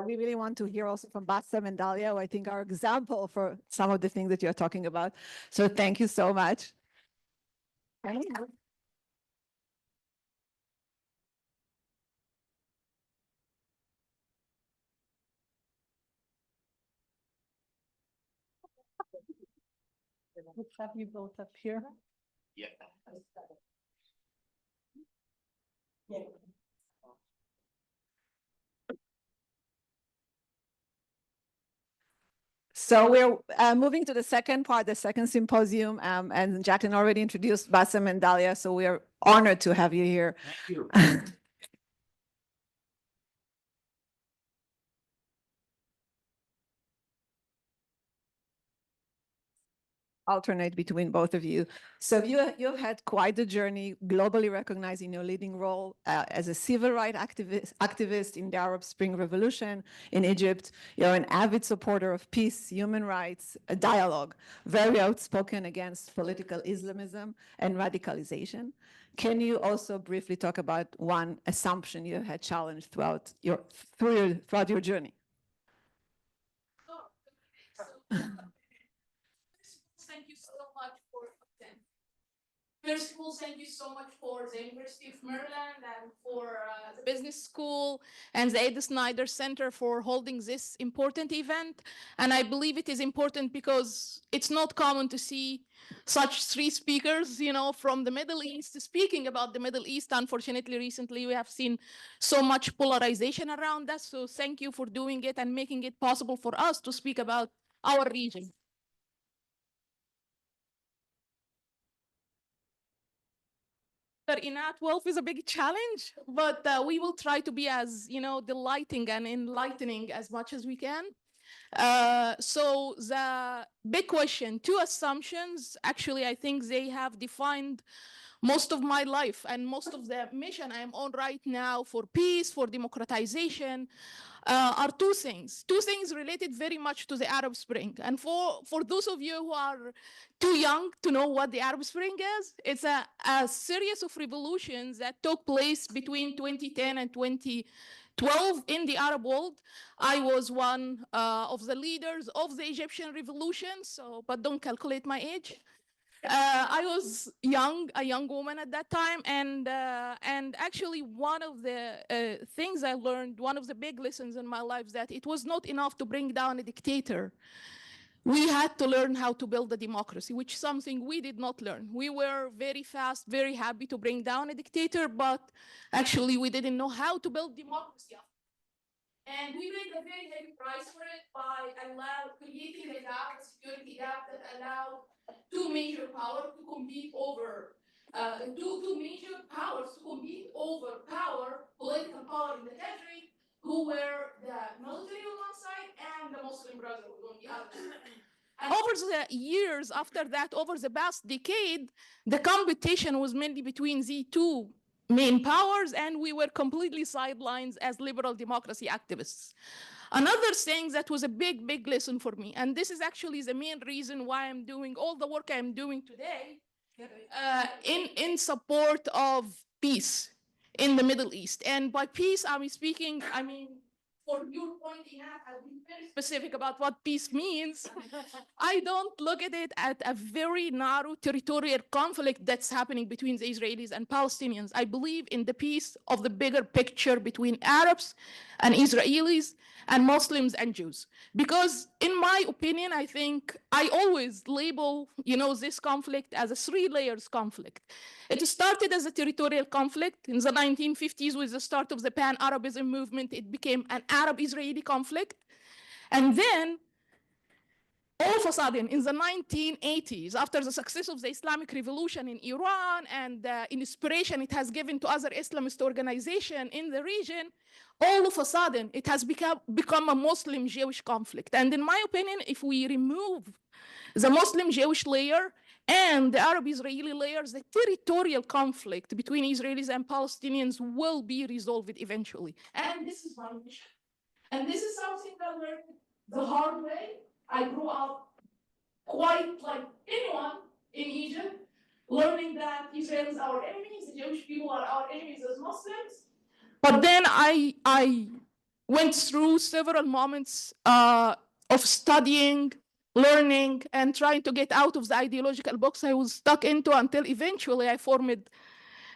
We really want to hear also from Bassem and Dalia, who I think are example for some of the things that you're talking about. So thank you so much. Let's have you both up here. Yeah. So we're moving to the second part, the second symposium, and Jacqueline already introduced Bassem and Dalia, so we are honored to have you here. Thank you. Alternate between both of you. So you've had quite the journey, globally recognizing your leading role as a civil rights activist in the Arab Spring Revolution in Egypt. You're an avid supporter of peace, human rights, a dialogue, very outspoken against political Islamism and radicalization. Can you also briefly talk about one assumption you had challenged throughout your journey? Thank you so much for attending. First of all, thank you so much for the University of Maryland and for the Business School and the Ed Snyder Center for holding this important event. And I believe it is important because it's not common to see such three speakers, from the Middle East speaking about the Middle East. Unfortunately, recently we have seen so much polarization around us. So thank you for doing it and making it possible for us to speak about our region. Inat wealth is a big challenge, but we will try to be as delighting and enlightening as much as we can. So the big question, two assumptions, actually, I think they have defined most of my life and most of the mission I am on right now for peace, for democratization, are two things related very much to the Arab Spring. And for those of you who are too young to know what the Arab Spring is, it's a series of revolutions that took place between 2010 and 2012 in the Arab world. I was one of the leaders of the Egyptian revolution, but don't calculate my age. I was a young woman at that time, and actually one of the things I learned, one of the big lessons in my life, that it was not enough to bring down a dictator. We had to learn how to build a democracy, which is something we did not learn. We were very fast, very happy to bring down a dictator, but actually we didn't know how to build democracy. And we paid a very heavy price for it by creating a gap, a security gap that allowed two major powers to compete over political power in the country, who were the military on one side and the Muslim Brotherhood on the other. And over the years after that, over the past decade, the competition was mainly between the two main powers, and we were completely sidelined as liberal democracy activists. Another thing that was a big, big lesson for me, and this is actually the main reason why I'm doing all the work I'm doing today, in support of peace in the Middle East. And by peace, I mean, for your pointing out, I'll be very specific about what peace means. I don't look at it at a very narrow territorial conflict that's happening between the Israelis and Palestinians. I believe in the peace of the bigger picture between Arabs and Israelis and Muslims and Jews. Because in my opinion, I think I always label, this conflict as a three layers conflict. It started as a territorial conflict in the 1950s with the start of the Pan-Arabism movement. It became an Arab-Israeli conflict. And then all of a sudden, in the 1980s, after the success of the Islamic Revolution in Iran and the inspiration it has given to other Islamist organizations in the region, all of a sudden, it has become a Muslim-Jewish conflict. And in my opinion, if we remove the Muslim-Jewish layer and the Arab-Israeli layers, the territorial conflict between Israelis and Palestinians will be resolved eventually. And this is my mission. And this is something that I learned the hard way. I grew up quite like anyone in Egypt, learning that Israelis are our enemies, the Jewish people are our enemies as Muslims. But then I went through several moments of studying, learning, and trying to get out of the ideological box I was stuck into until eventually I formed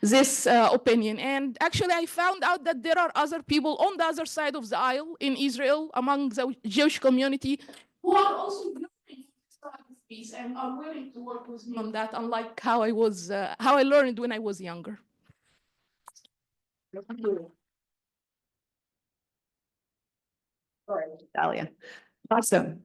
this opinion. And actually, I found out that there are other people on the other side of the aisle in Israel, among the Jewish community, who are also looking for peace and are willing to work with me on that, unlike how I learned when I was younger. Dalia. Awesome.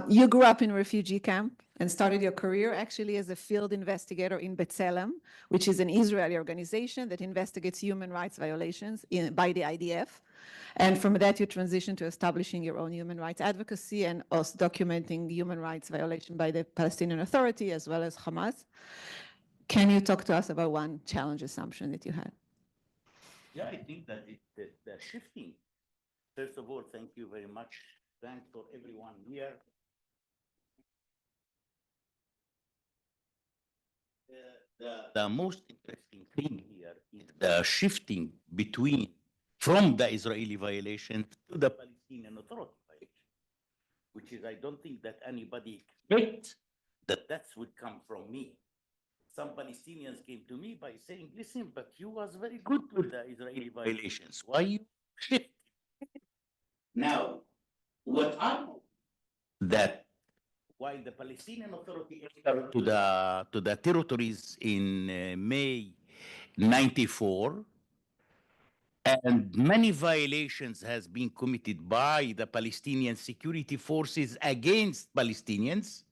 You grew up in a refugee camp and started your career actually as a field investigator in B'Tselem, which is an Israeli organization that investigates human rights violations by the IDF. And from that, you transitioned to establishing your own human rights advocacy and also documenting human rights violation by the Palestinian Authority as well as Hamas. Can you talk to us about one challenge assumption that you had? Yeah, I think that the shifting. First of all, thank you very much. Thanks for everyone here. The most interesting thing here is the shifting from the Israeli violation to the Palestinian Authority violation, which is, I don't think that anybody expects that would come from me. some Palestinians came to me by saying, listen, but you was very good with the Israeli violations. Why you shift? Now, what I know that while the Palestinian Authority entered to the territories in May 94, and many violations has been committed by the Palestinian security forces against Palestinians,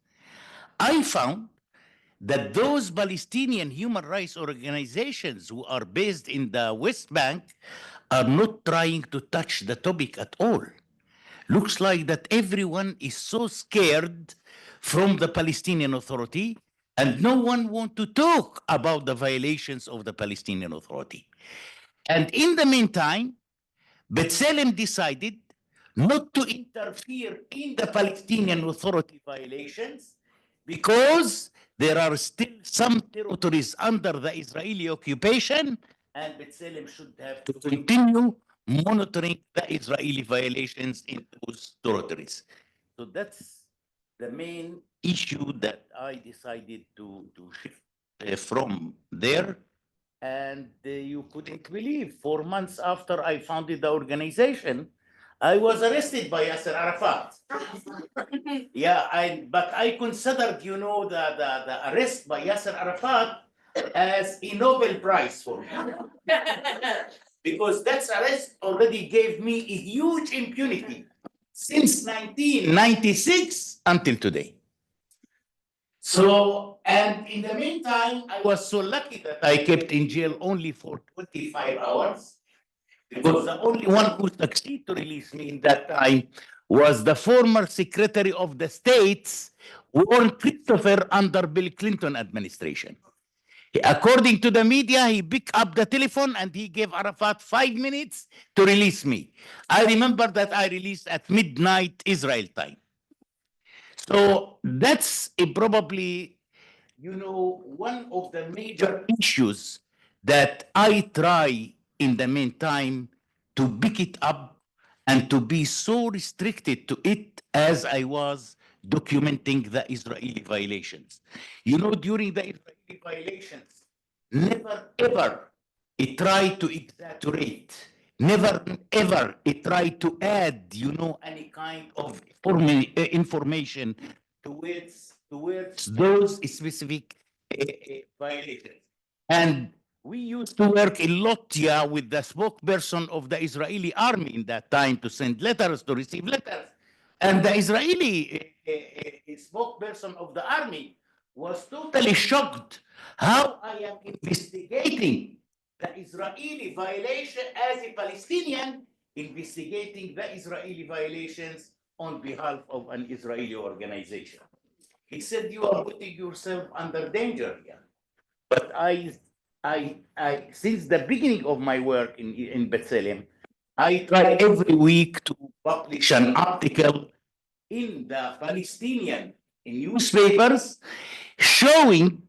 I found that those Palestinian human rights organizations who are based in the West Bank are not trying to touch the topic at all. Looks like that everyone is so scared from the Palestinian Authority, and no one want to talk about the violations of the Palestinian Authority. And in the meantime, B'Tselem decided not to interfere in the Palestinian Authority violations because there are still some territories under the Israeli occupation, and B'Tselem should have to continue monitoring the Israeli violations in those territories. So that's the main issue that I decided to shift from there. And you couldn't believe, 4 months after I founded the organization, I was arrested by Yasser Arafat. Yeah, but I considered, you know, the arrest by Yasser Arafat as a Nobel Prize for me. Because that arrest already gave me a huge impunity since 1996 until today. So, and in the meantime, I was so lucky that I kept in jail only for 25 hours. Because the only one who succeeded to release me in that time was the former Secretary of the States, Warren Christopher, under Bill Clinton administration. According to the media, he picked up the telephone and he gave Arafat 5 minutes to release me. I remember that I released at midnight Israel time. So that's probably, you know, one of the major issues that I try in the meantime to pick it up and to be so restricted to it as I was documenting the Israeli violations. You know, during the Israeli violations, never ever it tried to exaggerate. Never ever it tried to add, you know, any kind of information towards those specific violations. And we used to work a lot, yeah, with the spokesperson of the Israeli army in that time to send letters, to receive letters. And the Israeli spokesperson of the army was totally shocked how I am investigating the Israeli violation as a Palestinian, investigating the Israeli violations on behalf of an Israeli organization. He said, you are putting yourself under danger here. But I since the beginning of my work in B'Tselem, I try every week to publish an article in the Palestinian newspapers showing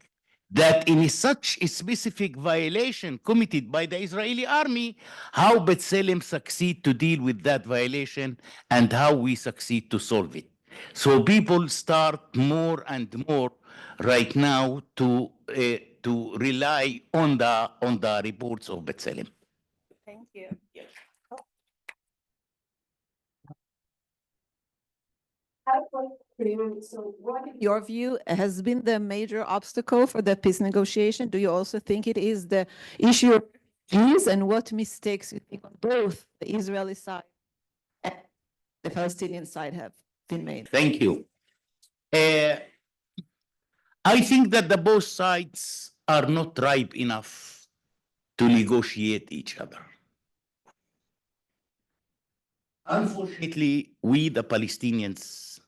that in such a specific violation committed by the Israeli army, how B'Tselem succeed to deal with that violation and how we succeed to solve it. So people start more and more right now to rely on the reports of B'Tselem. Thank you. Yes. So what, in your view, has been the major obstacle for the peace negotiation? Do you also think it is the issue of Jews, and what mistakes you think on both the Israeli side and the Palestinian side have been made? Thank you. I think that the both sides are not ripe enough to negotiate each other. Unfortunately, we, the Palestinians,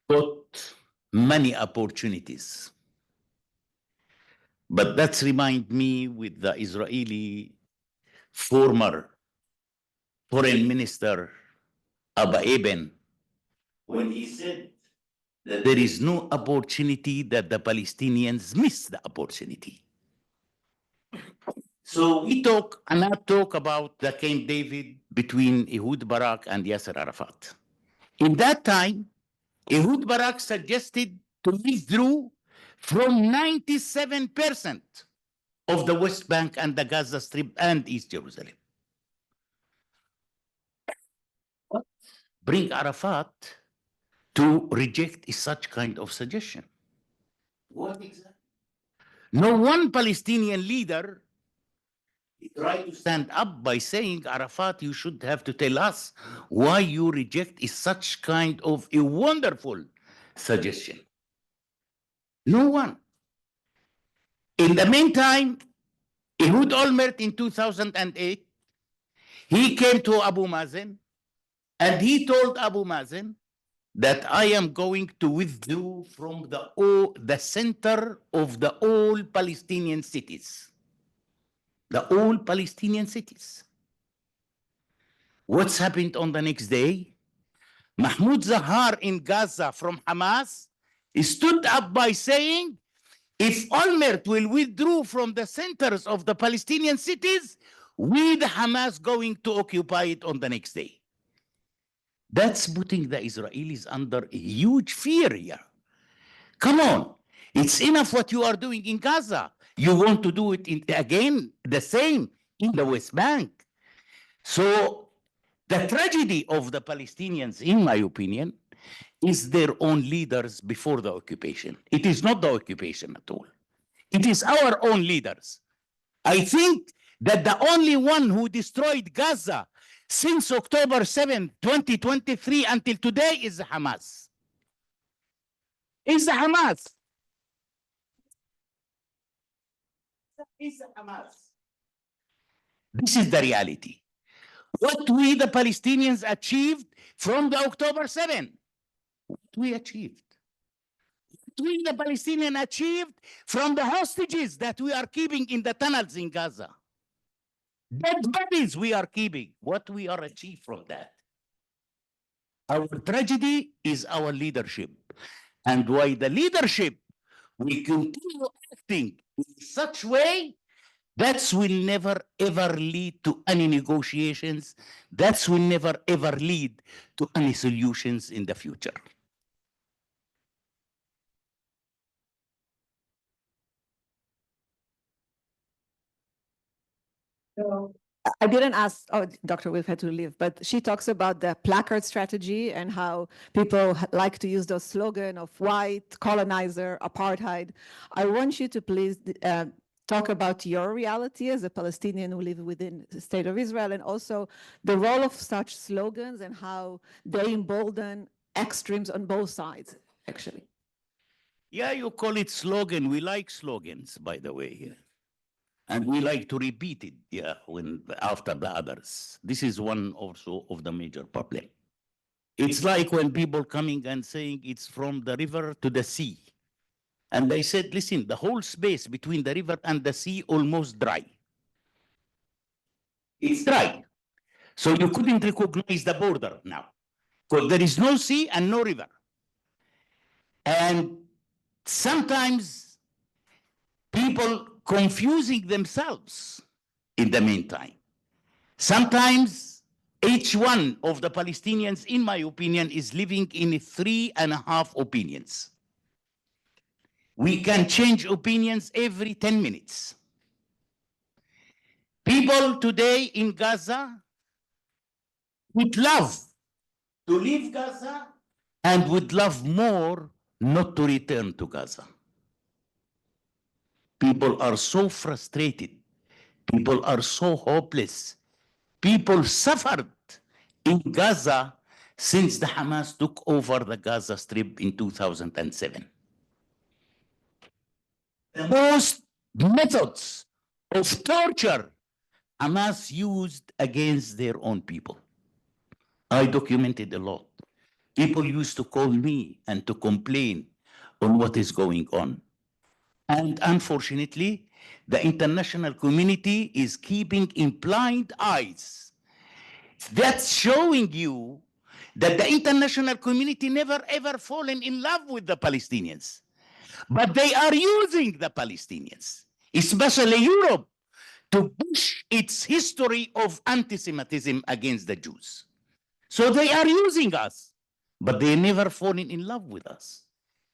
got many opportunities. But that's remind me with the Israeli former foreign minister, Abba Eban, when he said that there is no opportunity that the Palestinians miss the opportunity. So we talk, and I talk about the Camp David between Ehud Barak and Yasser Arafat. In that time, Ehud Barak suggested to withdraw from 97% of the West Bank and the Gaza Strip and East Jerusalem. What bring Arafat to reject such kind of suggestion? What exactly? No one Palestinian leader tried to stand up by saying, Arafat, you should have to tell us why you reject such kind of a wonderful suggestion. No one. In the meantime, Ehud Olmert in 2008, he came to Abu Mazen and he told Abu Mazen that I am going to withdraw from the center of the all Palestinian cities. The all Palestinian cities. What's happened on the next day? Mahmoud Zahar in Gaza from Hamas stood up by saying, if Olmert will withdraw from the centers of the Palestinian cities, we, the Hamas, going to occupy it on the next day. That's putting the Israelis under a huge fear here. Come on, it's enough what you are doing in Gaza. You want to do it again, the same in the West Bank. So the tragedy of the Palestinians, in my opinion, is their own leaders before the occupation. It is not the occupation at all. It is our own leaders. I think that the only one who destroyed Gaza since October 7, 2023 until today is Hamas. Is the Hamas. Is the Hamas. This is the reality. What we, the Palestinians, achieved from the October 7, what we achieved. What we, the Palestinians, achieved from the hostages that we are keeping in the tunnels in Gaza. Dead bodies we are keeping. What we are achieved from that. Our tragedy is our leadership. And why the leadership will continue acting in such way, that will never ever lead to any negotiations. That will never ever lead to any solutions in the future. I didn't ask, oh, Dr. Wilf had to leave, but she talks about the placard strategy and how people like to use the slogan of white, colonizer, apartheid. I want you to please talk about your reality as a Palestinian who live within the state of Israel, and also the role of such slogans and how they embolden extremes on both sides, actually. Yeah, you call it slogan. We like slogans, by the way. Yeah. And we like to repeat it, yeah, when after the others. This is one also of the major problem. It's like when people coming and saying it's from the river to the sea. And they said, listen, the whole space between the river and the sea almost dry. It's dry. So you couldn't recognize the border now, because there is no sea and no river. And sometimes people confusing themselves in the meantime. Sometimes each one of the Palestinians, in my opinion, is living in 3.5 opinions. We can change opinions every 10 minutes. People today in Gaza would love to leave Gaza and would love more not to return to Gaza. People are so frustrated. People are so hopeless. People suffered in Gaza since the Hamas took over the Gaza Strip in 2007. The most methods of torture Hamas used against their own people. I documented a lot. People used to call me and to complain on what is going on. And unfortunately, the international community is keeping in blind eyes. That's showing you that the international community never ever fallen in love with the Palestinians. But they are using the Palestinians, especially Europe, to push its history of anti-Semitism against the Jews. So they are using us, but they never fallen in love with us.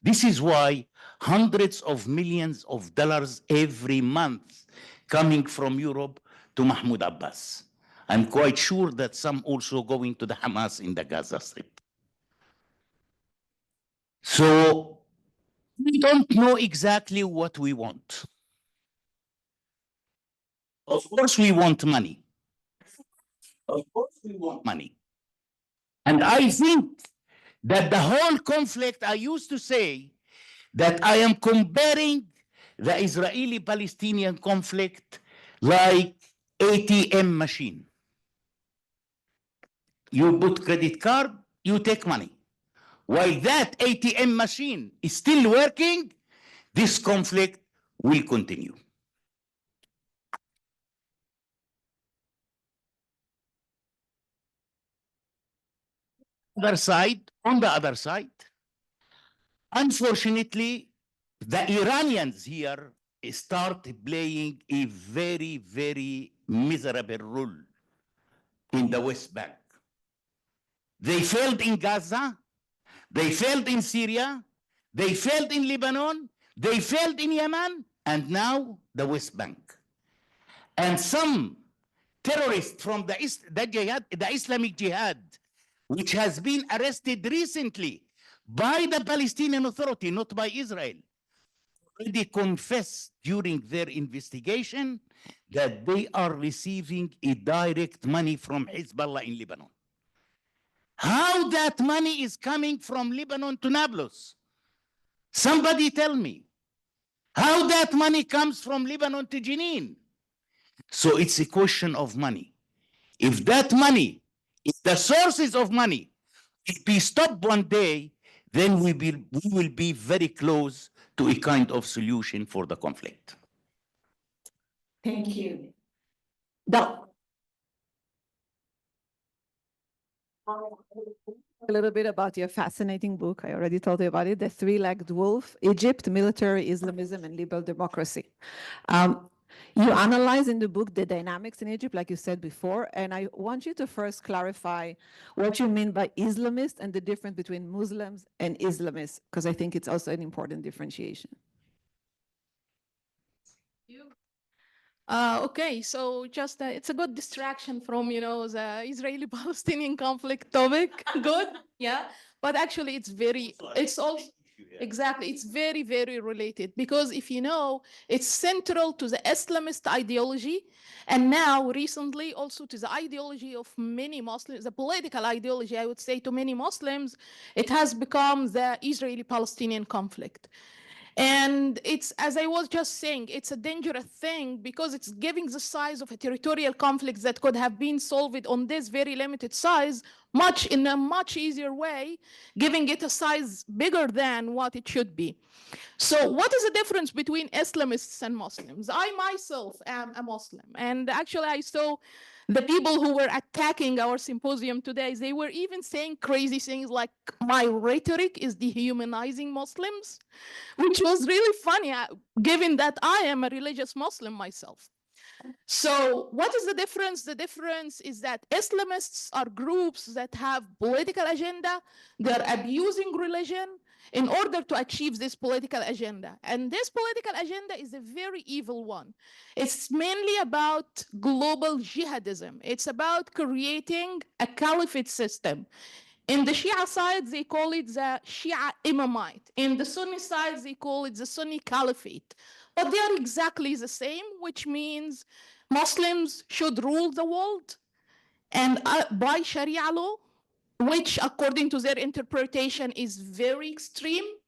This is why hundreds of millions of dollars every month coming from Europe to Mahmoud Abbas. I'm quite sure that some also going to the Hamas in the Gaza Strip. So we don't know exactly what we want. Of course, we want money. Of course, we want money. And I think that the whole conflict, I used to say that I am comparing the Israeli-Palestinian conflict like ATM machine. You put credit card, you take money. While that ATM machine is still working, this conflict will continue. On the other side, unfortunately, the Iranians here start playing a very, very miserable role in the West Bank. They failed in Gaza, they failed in Syria, they failed in Lebanon, they failed in Yemen, and now the West Bank. And some terrorists from the Islamic Jihad, which has been arrested recently by the Palestinian Authority, not by Israel, already confessed during their investigation that they are receiving a direct money from Hezbollah in Lebanon. How that money is coming from Lebanon to Nablus? Somebody tell me. How that money comes from Lebanon to Jenin? So it's a question of money. If that money, if the sources of money will be stopped one day, then we will be very close to a kind of solution for the conflict. Thank you. Now, a little bit about your fascinating book. I already told you about it, The Three-Legged Wolf, Egypt, Military Islamism and Liberal Democracy. You analyze in the book the dynamics in Egypt, like you said before, and I want you to first clarify what you mean by Islamist and the difference between Muslims and Islamists, because I think it's also an important differentiation. Okay, so just it's a good distraction from, the Israeli-Palestinian conflict topic. Good, yeah. But actually, it's also exactly, it's very, very related because if you know, it's central to the Islamist ideology, and now recently also to the ideology of many Muslims, the political ideology, I would say, to many Muslims, it has become the Israeli-Palestinian conflict. And it's, as I was just saying, it's a dangerous thing because it's giving the size of a territorial conflict that could have been solved on this very limited size in a much easier way, giving it a size bigger than what it should be. So what is the difference between Islamists and Muslims? I myself am a Muslim, and actually I saw the people who were attacking our symposium today, they were even saying crazy things like my rhetoric is dehumanizing Muslims, which was really funny, given that I am a religious Muslim myself. So what is the difference? The difference is that Islamists are groups that have political agenda. They're abusing religion in order to achieve this political agenda. And this political agenda is a very evil one. It's mainly about global jihadism. It's about creating a caliphate system. In the Shia side, they call it the Shia Imamite. In the Sunni side, they call it the Sunni Caliphate. But they are exactly the same, which means Muslims should rule the world and by Sharia law, which according to their interpretation is very extremist,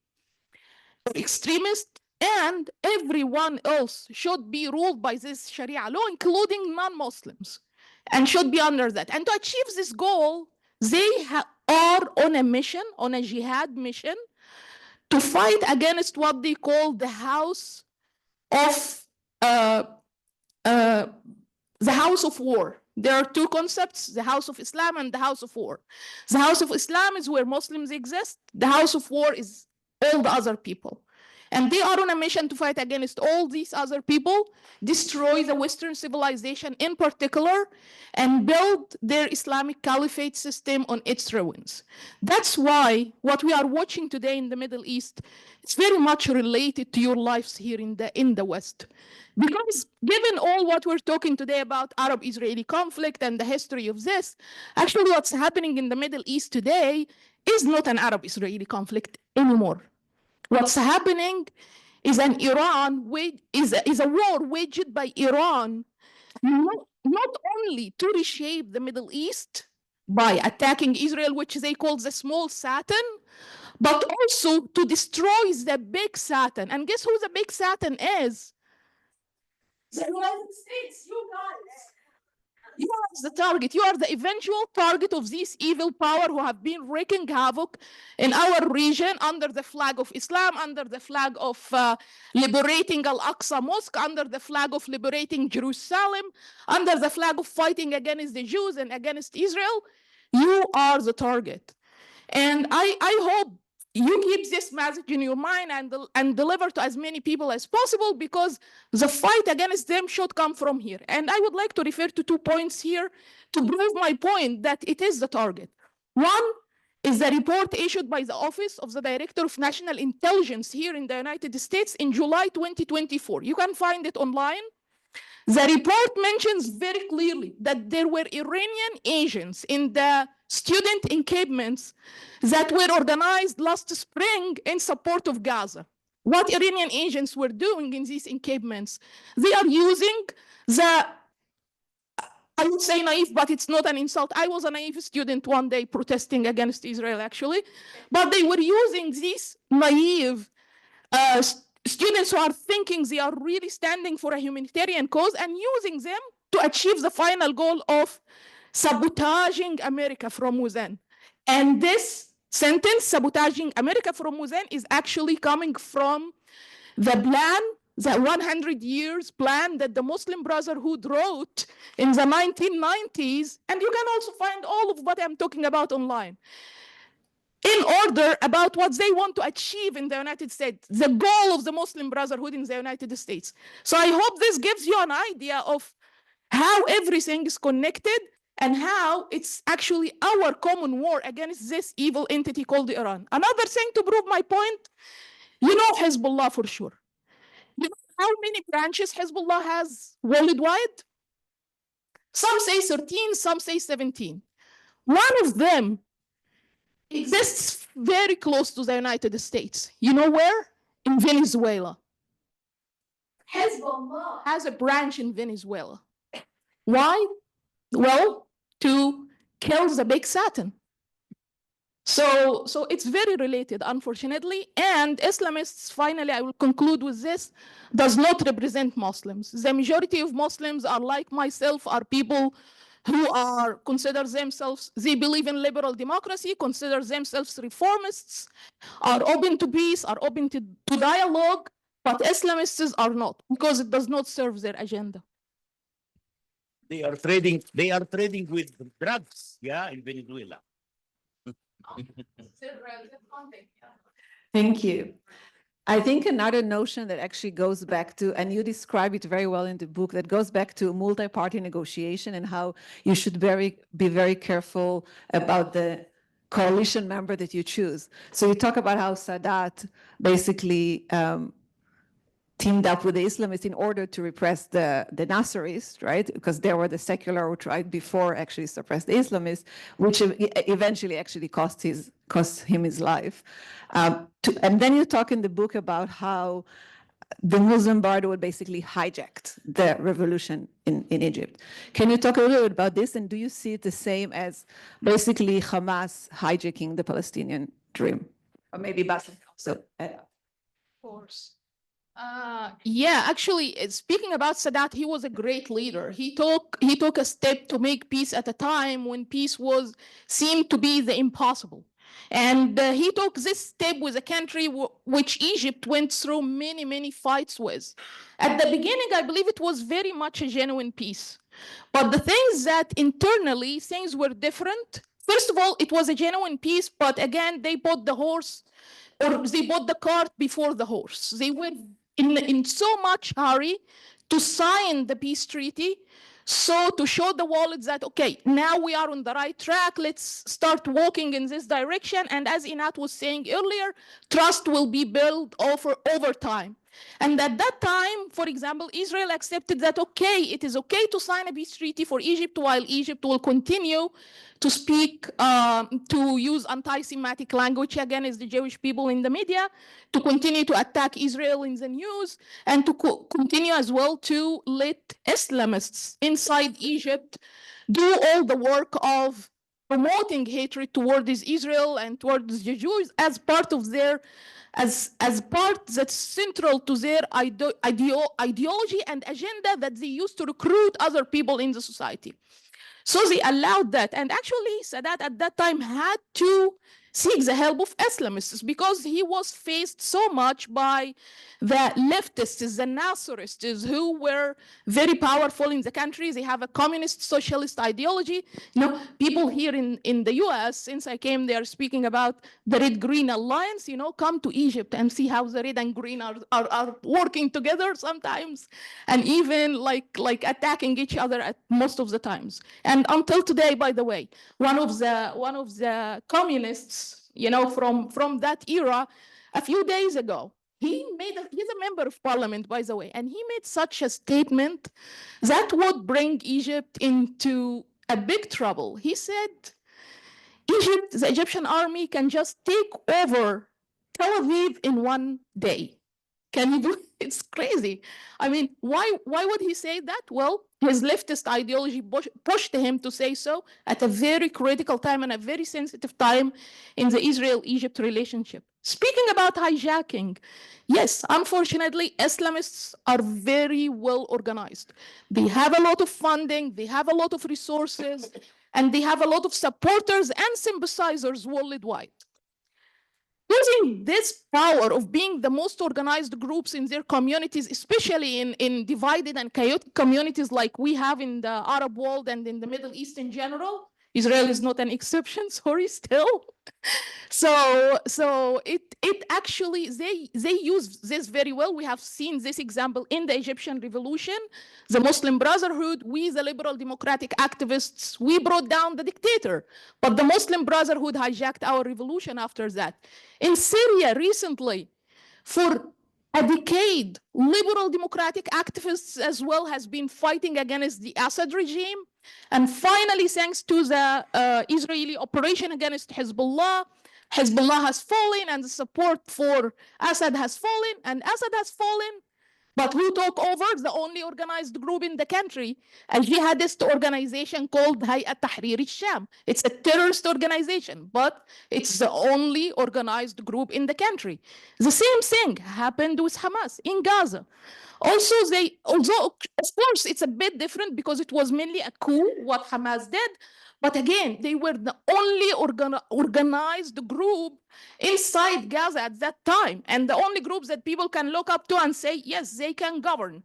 and everyone else should be ruled by this Sharia law, including non-Muslims, and should be under that. And to achieve this goal, they are on a mission, on a jihad mission, to fight against what they call the house of war. There are two concepts, the House of Islam and the House of War. The House of Islam is where Muslims exist. The House of War is all the other people. And they are on a mission to fight against all these other people, destroy the Western civilization in particular, and build their Islamic caliphate system on its ruins. That's why what we are watching today in the Middle East is very much related to your lives here in the West. Because given all what we're talking today about Arab-Israeli conflict and the history of this, actually what's happening in the Middle East today is not an Arab-Israeli conflict anymore. What's happening is a war waged by Iran, not only to reshape the Middle East by attacking Israel, which they call the small Satan, but also to destroy the big Satan. And guess who the big Satan is? The United States, you guys. You are the target. You are the eventual target of this evil power who have been wreaking havoc in our region under the flag of Islam, under the flag of liberating Al-Aqsa Mosque, under the flag of liberating Jerusalem, under the flag of fighting against the Jews and against Israel. You are the target. And I hope you keep this message in your mind and deliver to as many people as possible, because the fight against them should come from here. And I would like to refer to 2 points here to prove my point that it is the target. One is the report issued by the Office of the Director of National Intelligence here in the United States in July 2024. You can find it online. The report mentions very clearly that there were Iranian agents in the student encampments that were organized last spring in support of Gaza. What Iranian agents were doing in these encampments, they are using the, I would say naive, but it's not an insult. I was a naive student one day protesting against Israel, actually. But they were using these naive students who are thinking they are really standing for a humanitarian cause and using them to achieve the final goal of sabotaging America from within. And this sentence, sabotaging America from within, is actually coming from the plan, the 100 years plan that the Muslim Brotherhood wrote in the 1990s. And you can also find all of what I'm talking about online. In order about what they want to achieve in the United States, the goal of the Muslim Brotherhood in the United States. So I hope this gives you an idea of how everything is connected and how it's actually our common war against this evil entity called Iran. Another thing to prove my point, you know Hezbollah for sure. You know how many branches Hezbollah has worldwide? Some say 13, some say 17. One of them exists very close to the United States. You know where? In Venezuela. Hezbollah has a branch in Venezuela. Why? Well, to kill the big Satan. So it's very related, unfortunately. And Islamists, finally, I will conclude with this, does not represent Muslims. The majority of Muslims are like myself, are people who are consider themselves, they believe in liberal democracy, consider themselves reformists, are open to peace, are open to dialogue, but Islamists are not, because it does not serve their agenda. They are trading with drugs, yeah, in Venezuela. Thank you. I think another notion that actually goes back to, and you describe it very well in the book, that goes back to multi-party negotiation and how you should be very careful about the coalition member that you choose. So you talk about how Sadat basically teamed up with the Islamists in order to repress the Nasseris, right? Because they were the secular who tried before actually suppress the Islamists, which eventually actually cost him his life. And then you talk in the book about how the Muslim Brotherhood basically hijacked the revolution in Egypt. Can you talk a little bit about this? And do you see it the same as basically Hamas hijacking the Palestinian dream? Or maybe Bassem also. Of course. Yeah, actually, speaking about Sadat, he was a great leader. He took a step to make peace at a time when peace seemed to be the impossible. And he took this step with a country which Egypt went through many, many fights with. At the beginning, I believe it was very much a genuine peace. But the things that internally, things were different. First of all, it was a genuine peace, but again, they put the horse or they bought the cart before the horse. They were in so much hurry to sign the peace treaty, so to show the world that, okay, now we are on the right track, let's start walking in this direction. And as Inat was saying earlier, trust will be built over time. And at that time, for example, Israel accepted that, okay, it is okay to sign a peace treaty for Egypt while Egypt will continue to speak, to use anti-Semitic language against the Jewish people in the media, to continue to attack Israel in the news, and to continue as well to let Islamists inside Egypt do all the work of promoting hatred towards Israel and towards the Jews as part of their as part that's central to their ideology and agenda that they use to recruit other people in the society. So they allowed that. And actually, Sadat at that time had to seek the help of Islamists because he was faced so much by the leftists, the Nasserists, who were very powerful in the country. They have a communist socialist ideology. You know, people here in the US, since I came, they are speaking about the Red-Green Alliance, you know, come to Egypt and see how the red and green are working together sometimes, and even like attacking each other at most of the times. And until today, by the way, one of the communists, you know, from that era, a few days ago, he's a member of parliament, by the way, and he made such a statement that would bring Egypt into a big trouble. He said, Egypt, the Egyptian army can just take over Tel Aviv in one day. Can you do it? It's crazy. I mean, why would he say that? Well, his leftist ideology pushed him to say so at a very critical time and a very sensitive time in the Israel-Egypt relationship. Speaking about hijacking, yes, unfortunately, Islamists are very well organized. They have a lot of funding, they have a lot of resources, and they have a lot of supporters and sympathizers worldwide. Using this power of being the most organized groups in their communities, especially in divided and chaotic communities like we have in the Arab world and in the Middle East in general, Israel is not an exception, sorry, still. So it actually, they use this very well. We have seen this example in the Egyptian revolution. The Muslim Brotherhood, we the liberal democratic activists, we brought down the dictator, but the Muslim Brotherhood hijacked our revolution after that. In Syria recently, for a decade, liberal democratic activists as well has been fighting against the Assad regime. And finally, thanks to the Israeli operation against Hezbollah, Hezbollah has fallen and the support for Assad has fallen, and Assad has fallen. But who took over? The only organized group in the country, a jihadist organization called Hayat Tahrir al-Sham. It's a terrorist organization, but it's the only organized group in the country. The same thing happened with Hamas in Gaza. Also, although of course it's a bit different because it was mainly a coup, what Hamas did, but again, they were the only organized group inside Gaza at that time, and the only groups that people can look up to and say, yes, they can govern.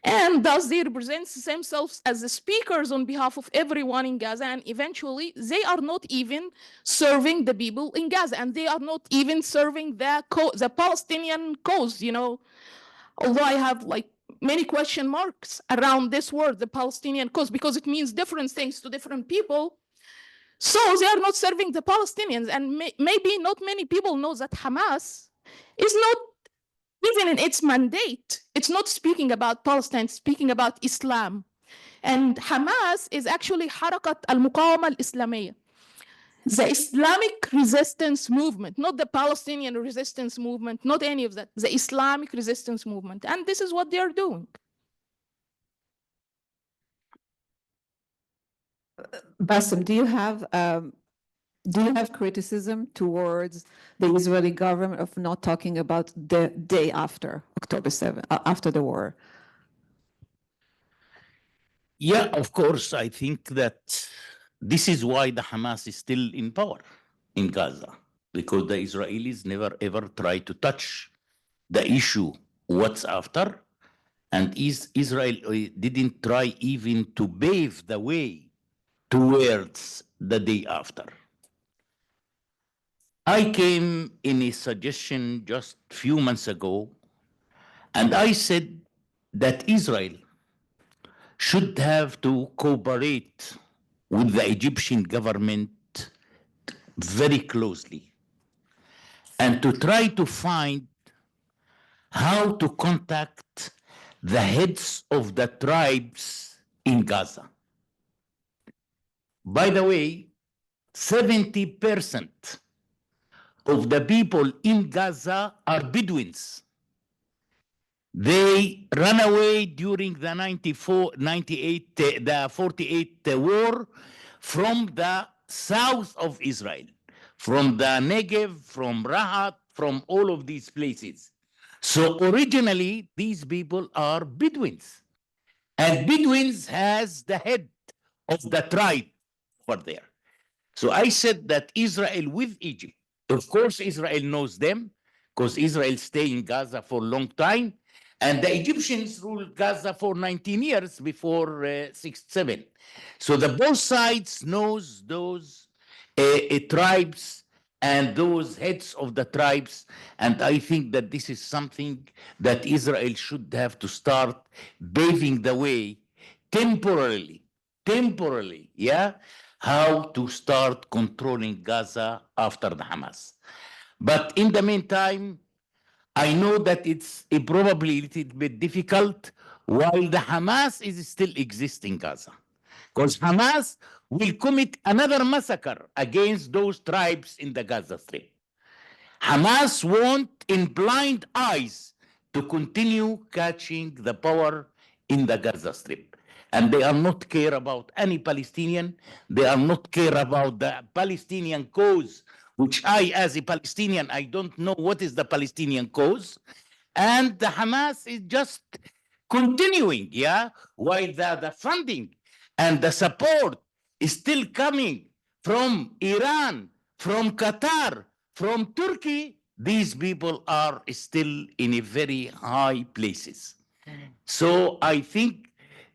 And thus they represent themselves as the speakers on behalf of everyone in Gaza, and eventually they are not even serving the people in Gaza, and they are not even serving the Palestinian cause, you know. Although I have like many question marks around this word, the Palestinian cause, because it means different things to different people. So they are not serving the Palestinians. And maybe not many people know that Hamas is not, even in its mandate, it's not speaking about Palestine, it's speaking about Islam. And Hamas is actually Harakat al-Muqawama al-Islamiyya, the Islamic resistance movement, not the Palestinian resistance movement, not any of that, the Islamic resistance movement. And this is what they are doing. Bassem, do you have criticism towards the Israeli government of not talking about the day after October 7th, after the war? Yeah, of course. I think that this is why the Hamas is still in power in Gaza, because the Israelis never ever try to touch the issue what's after, and Israel didn't try even to pave the way towards the day after. I came in a suggestion just few months ago, and I said that Israel should have to cooperate with the Egyptian government very closely and to try to find how to contact the heads of the tribes in Gaza. By the way, 70% of the people in Gaza are Bedouins. They ran away during the 48 war from the south of Israel, from the Negev, from Rahat, from all of these places. So originally, these people are Bedouins. And Bedouins has the head of the tribe over there. So I said that Israel with Egypt, of course, Israel knows them because Israel stayed in Gaza for a long time. And the Egyptians ruled Gaza for 19 years before 67. So the both sides knows those tribes and those heads of the tribes. And I think that this is something that Israel should have to start paving the way temporarily, yeah, how to start controlling Gaza after the Hamas. But in the meantime, I know that it's probably a little bit difficult while the Hamas is still existing in Gaza. Because Hamas will commit another massacre against those tribes in the Gaza Strip. Hamas want in blind eyes to continue catching the power in the Gaza Strip. And they are not care about any Palestinian. They are not care about the Palestinian cause, which I, as a Palestinian, I don't know what is the Palestinian cause. And the Hamas is just continuing, yeah, while the funding and the support is still coming from Iran, from Qatar, from Turkey. These people are still in a very high places. So I think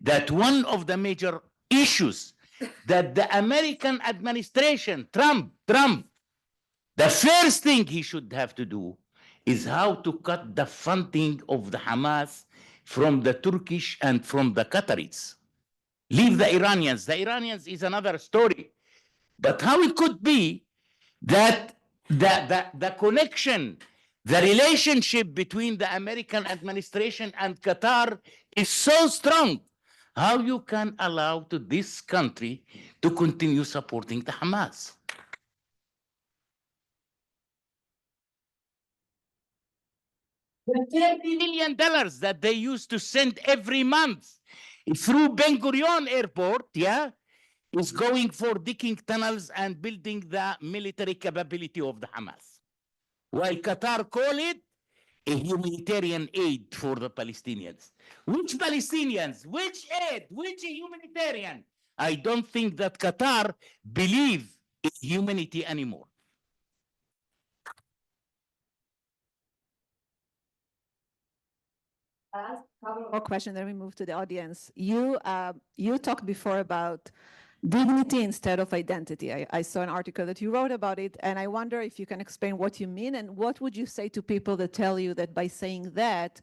that one of the major issues that the American administration, Trump, the first thing he should have to do is how to cut the funding of the Hamas from the Turkish and from the Qataris. Leave the Iranians. The Iranians is another story. But how it could be that the connection, the relationship between the American administration and Qatar is so strong, how you can allow to this country to continue supporting the Hamas? The $30 million that they used to send every month through Ben Gurion Airport, yeah, is going for digging tunnels and building the military capability of the Hamas. While Qatar call it a humanitarian aid for the Palestinians. Which Palestinians? Which aid? Which humanitarian? I don't think that Qatar believe in humanity anymore. More question, then we move to the audience. You talked before about dignity instead of identity. I saw an article that you wrote about it, and I wonder if you can explain what you mean, and what would you say to people that tell you that by saying that,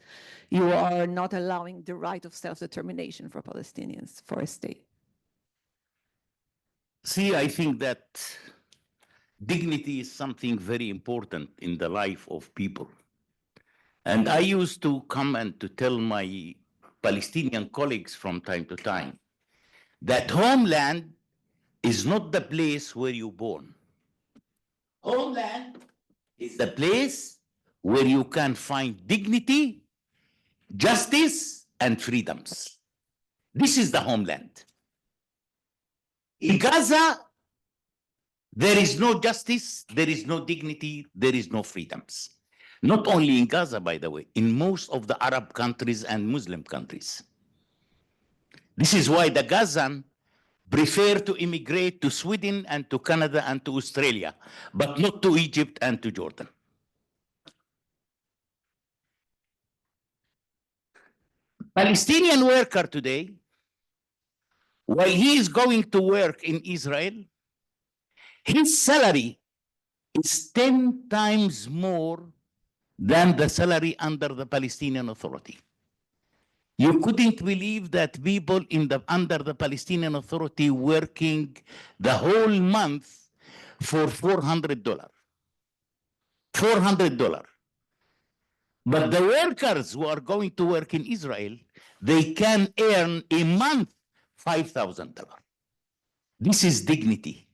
you are not allowing the right of self-determination for Palestinians, for a state? See, I think that dignity is something very important in the life of people. And I used to come and to tell my Palestinian colleagues from time to time that homeland is not the place where you're born. Homeland is the place where you can find dignity, justice, and freedoms. This is the homeland. In Gaza, there is no justice, there is no dignity, there is no freedoms. Not only in Gaza, by the way, in most of the Arab countries and Muslim countries. This is why the Gazan prefer to immigrate to Sweden and to Canada and to Australia, but not to Egypt and to Jordan. Palestinian worker today, while he is going to work in Israel, his salary is 10 times more than the salary under the Palestinian Authority. You couldn't believe that people under the Palestinian Authority working the whole month for $400. $400. But the workers who are going to work in Israel, they can earn a month $5,000. This is dignity.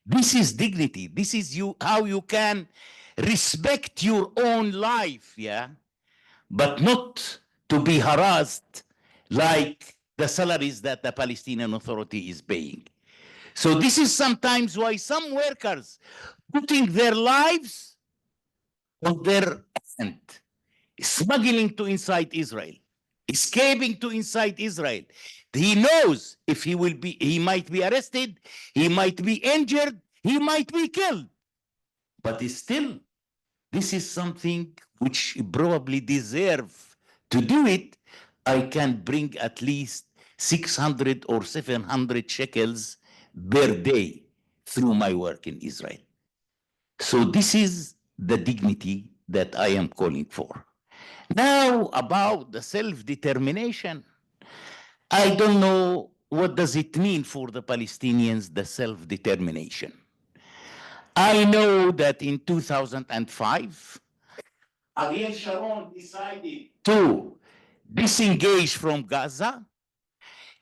This is dignity. This is how you can respect your own life, yeah, but not to be harassed like the salaries that the Palestinian Authority is paying. So this is sometimes why some workers putting their lives on their hand, smuggling to inside Israel, escaping to inside Israel. He knows if he might be arrested, he might be injured, he might be killed. But still, this is something which probably deserve to do it. I can bring at least 600 or 700 shekels per day through my work in Israel. So this is the dignity that I am calling for. Now about the self-determination, I don't know what does it mean for the Palestinians, the self-determination. I know that in 2005, Ariel Sharon decided to disengage from Gaza.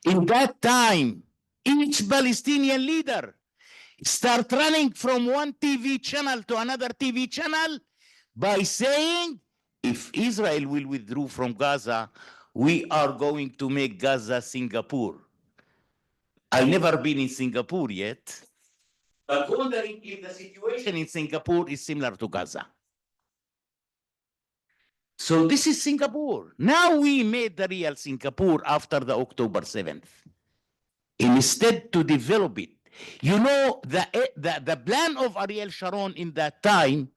In that time, each Palestinian leader start running from one TV channel to another TV channel by saying, if Israel will withdraw from Gaza, we are going to make Gaza Singapore. I've never been in Singapore yet, but wondering if the situation in Singapore is similar to Gaza. So this is Singapore. Now we made the real Singapore after the October 7th. Instead to develop it. You know, the plan of Ariel Sharon in that time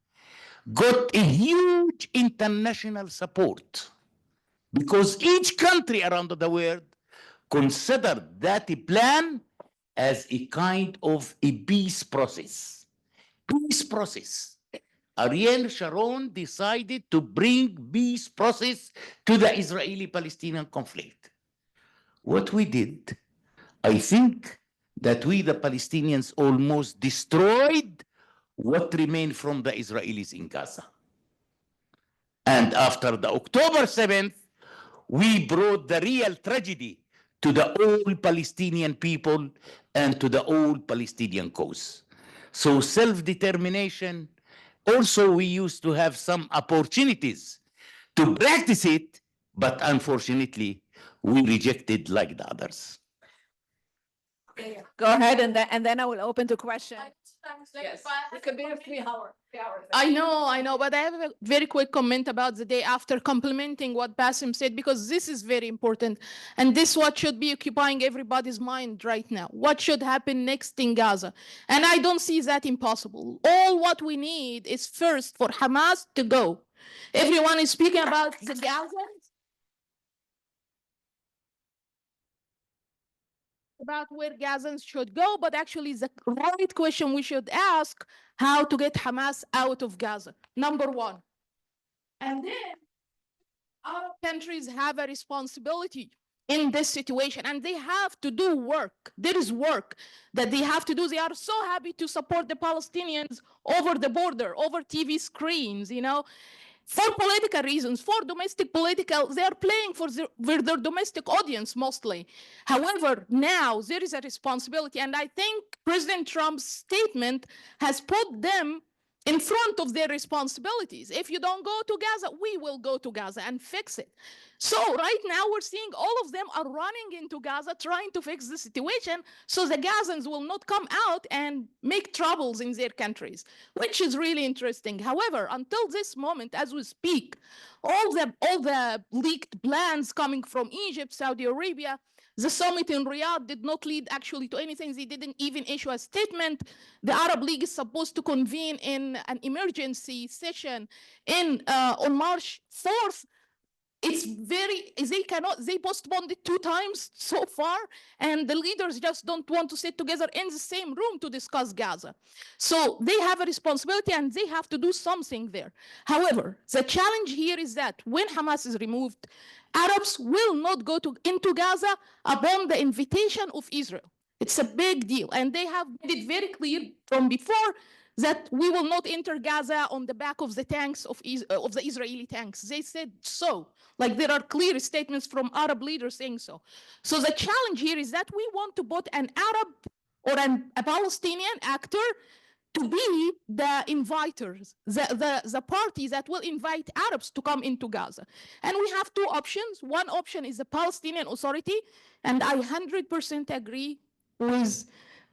got a huge international support because each country around the world considered that plan as a kind of a peace process. Peace process. Ariel Sharon decided to bring peace process to the Israeli-Palestinian conflict. What we did, I think that we, the Palestinians, almost destroyed what remained from the Israelis in Gaza. And after the October 7th, we brought the real tragedy to the all Palestinian people and to the all Palestinian cause. So self-determination, also we used to have some opportunities to practice it, but unfortunately, we rejected like the others. Go ahead, and then I will open to questions. Yes, it could be a 3 hour. I know, but I have a very quick comment about the day after, complimenting what Bassem said, because this is very important. And this what should be occupying everybody's mind right now. What should happen next in Gaza? And I don't see that impossible. All what we need is first for Hamas to go. Everyone is speaking about the Gazans, about where Gazans should go, but actually the right question we should ask, how to get Hamas out of Gaza, number one. And then Arab countries have a responsibility in this situation, and they have to do work. There is work that they have to do. They are so happy to support the Palestinians over the border, over TV screens, you know, for political reasons, for domestic political, they are playing for their domestic audience mostly. However, now there is a responsibility, and I think President Trump's statement has put them in front of their responsibilities. If you don't go to Gaza, we will go to Gaza and fix it. So right now we're seeing all of them are running into Gaza, trying to fix the situation so the Gazans will not come out and make troubles in their countries, which is really interesting. However, until this moment, as we speak, all the leaked plans coming from Egypt, Saudi Arabia, the summit in Riyadh did not lead actually to anything. They didn't even issue a statement. The Arab League is supposed to convene in an emergency session on March 4th. it's they postponed it 2 times so far, and the leaders just don't want to sit together in the same room to discuss Gaza. So they have a responsibility and they have to do something there. However, the challenge here is that when Hamas is removed, Arabs will not go into Gaza upon the invitation of Israel. It's a big deal, and they have made it very clear from before that we will not enter Gaza on the back of the tanks of the Israeli tanks. They said so. Like there are clear statements from Arab leaders saying so. So the challenge here is that we want to put an Arab or a Palestinian actor to be the inviters, the party that will invite Arabs to come into Gaza. And we have two options. One option is the Palestinian Authority, and I 100% agree with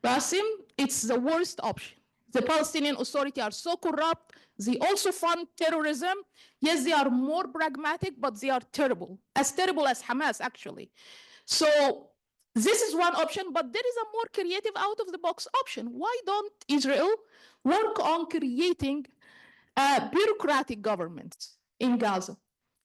Basim. It's the worst option. The Palestinian Authority are so corrupt. They also fund terrorism. Yes, they are more pragmatic, but they are terrible as Hamas, actually. So this is one option, but there is a more creative out-of-the-box option. Why don't Israel work on creating a bureaucratic government in Gaza?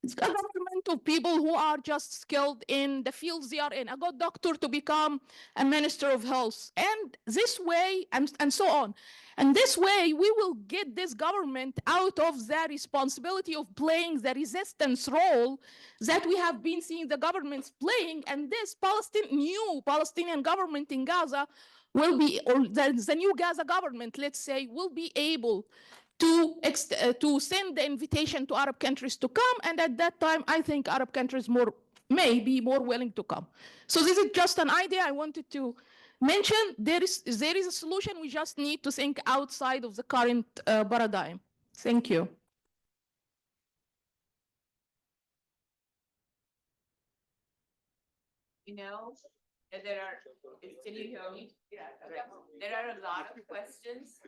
It's a government of people who are just skilled in the fields they are in. I got doctor to become a minister of health. And this way, and so on. And this way, we will get this government out of the responsibility of playing the resistance role that we have been seeing the governments playing. And this new Palestinian government in Gaza will be, or the new Gaza government, let's say, will be able to send the invitation to Arab countries to come, and at that time, I think Arab countries may be more willing to come. So this is just an idea I wanted to mention. There is a solution. We just need to think outside of the current paradigm. Thank you. You know, there are, can you hear me? Yeah. There are a lot of questions.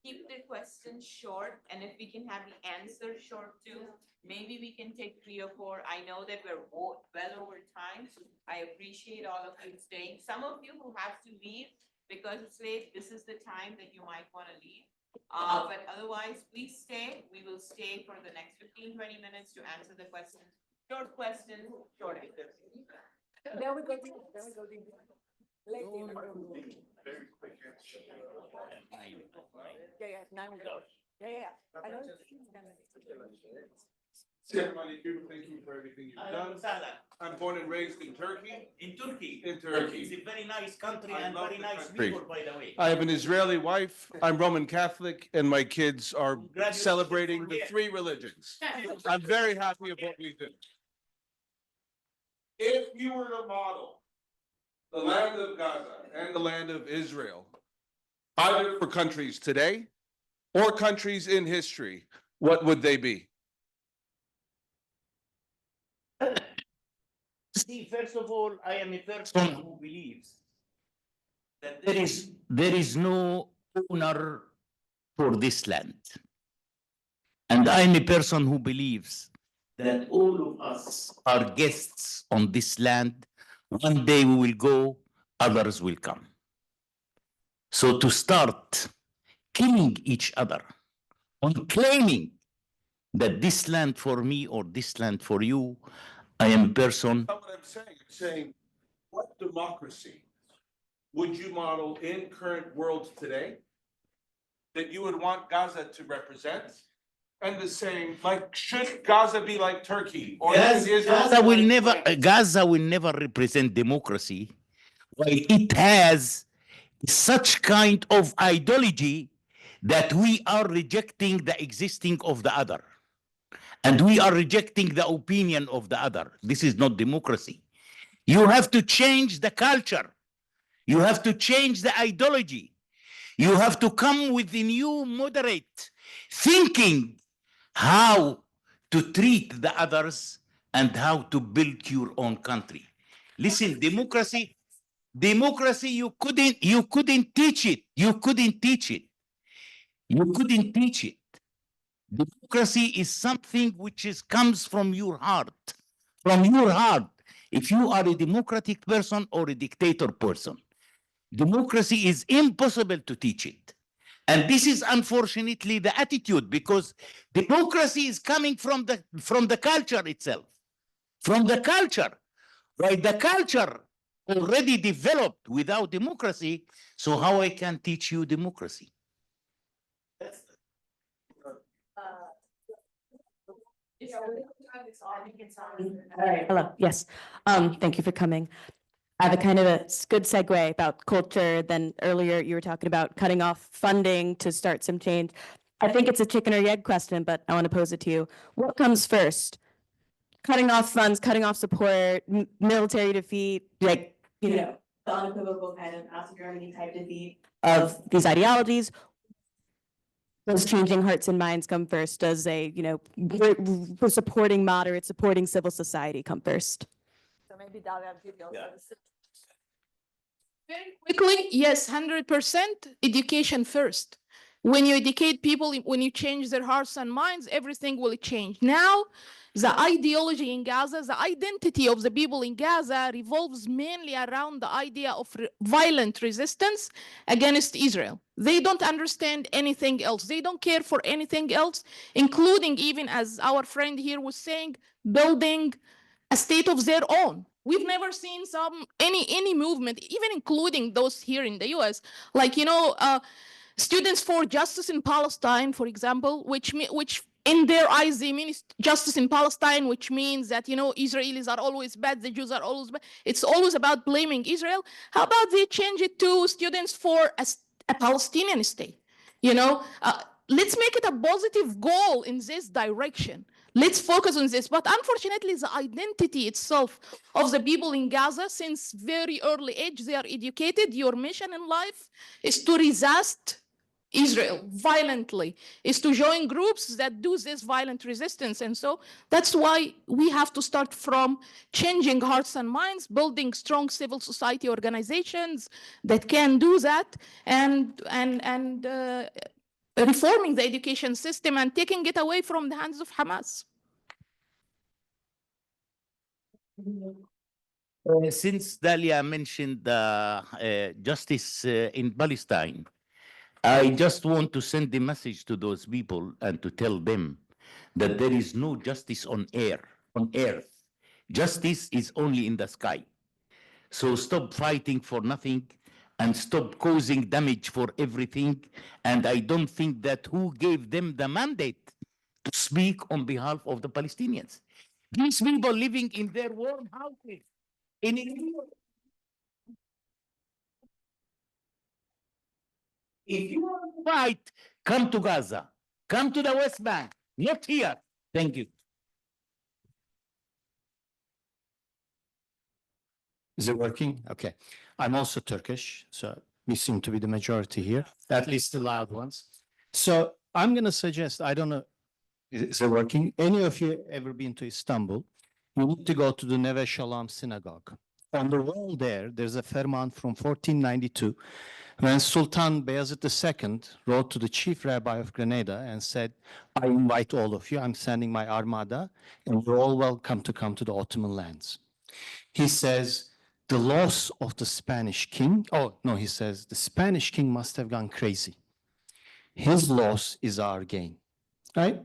Keep the questions short, and if we can have the answers short too, maybe we can take 3 or 4. I know that we're well over time. I appreciate all of you staying. Some of you who have to leave because it's late, this is the time that you might want to leave. But otherwise, please stay. We will stay for the next 15, 20 minutes to answer the questions. Short questions, short answers. There we go. There we go. Yeah, now we go. Yeah. I know. Thank you for everything you've done. I'm born and raised in Turkey. In Turkey. In Turkey. It's a very nice country I and love very the nice country. people, by the way. I have an Israeli wife. I'm Roman Catholic, and my kids are Congratulations celebrating for the that. 3 religions. I'm very happy about what we do. If you were to model the land of Gaza and the land of Israel, either for countries today or countries in history, what would they be? See, first of all, I am a person who believes that there is no owner for this land. And I'm a person who believes that all of us are guests on this land. One day we will go, others will come. So to start killing each other on claiming that this land for me or this land for you, I am a person. That's what I'm saying. I'm saying, what democracy would you model in current world today that you would want Gaza to represent? And the saying, like, should Gaza be like Turkey? Or should Israel Gaza be will like never, France? Gaza will never represent democracy, while it has such kind of ideology that we are rejecting the existing of the other. And we are rejecting the opinion of the other. This is not democracy. You have to change the culture. You have to change the ideology. You have to come with a new moderate thinking how to treat the others and how to build your own country. Listen, democracy, you couldn't teach it. You couldn't teach it. You couldn't teach it. Democracy is something which comes from your heart. From your heart. If you are a democratic person or a dictator person, democracy is impossible to teach it. And this is unfortunately the attitude, because democracy is coming from the culture itself. from the culture, right? The culture already developed without democracy, so how I can teach you democracy? Hello, yes. Thank you for coming. I have a kind of a good segue about culture. Then earlier you were talking about cutting off funding to start some change. I think it's a chicken or egg question, but I want to pose it to you. What comes first? Cutting off funds, cutting off support, military defeat, like, the unequivocal kind of Nazi Germany type defeat of these ideologies. Does changing hearts and minds come first? Does we're supporting moderate, supporting civil society come first? So maybe Dalia, I'll give you also the Very quickly, yes, 100% education first. When you educate people, when you change their hearts and minds, everything will change. Now, the ideology in Gaza, the identity of the people in Gaza revolves mainly around the idea of violent resistance against Israel. They don't understand anything else. They don't care for anything else, including even, as our friend here was saying, building a state of their own. We've never seen any movement, even including those here in the US, like, Students for Justice in Palestine, for example, which in their eyes, they mean justice in Palestine, which means that, Israelis are always bad, the Jews are always bad. It's always about blaming Israel. How about they change it to students for a Palestinian state? Let's make it a positive goal in this direction. Let's focus on this. But unfortunately, the identity itself of the people in Gaza, since very early age, they are educated. Your mission in life is to resist Israel violently, is to join groups that do this violent resistance. And so that's why we have to start from changing hearts and minds, building strong civil society organizations that can do that, and reforming the education system and taking it away from the hands of Hamas. Since Dalia mentioned justice in Palestine, I just want to send a message to those people and to tell them that there is no justice on earth. Justice is only in the sky. So stop fighting for nothing and stop causing damage for everything. And I don't think that who gave them the mandate to speak on behalf of the Palestinians. These people living in their warm houses, in if you want to fight, come to Gaza, come to the West Bank, not here. Thank you. Is it working? Okay. I'm also Turkish, so we seem to be the majority here, at least the loud ones. So I'm going to suggest, I don't know, is it working? Any of you ever been to Istanbul? You need to go to the Neve Shalom synagogue. On the wall there's a ferman from 1492 when Sultan Bayezid II wrote to the chief rabbi of Grenada and said, I invite all of you, I'm sending my armada, and you're all welcome to come to the Ottoman lands. He says, the loss of the Spanish king, he says, the Spanish king must have gone crazy. His loss is our gain, right?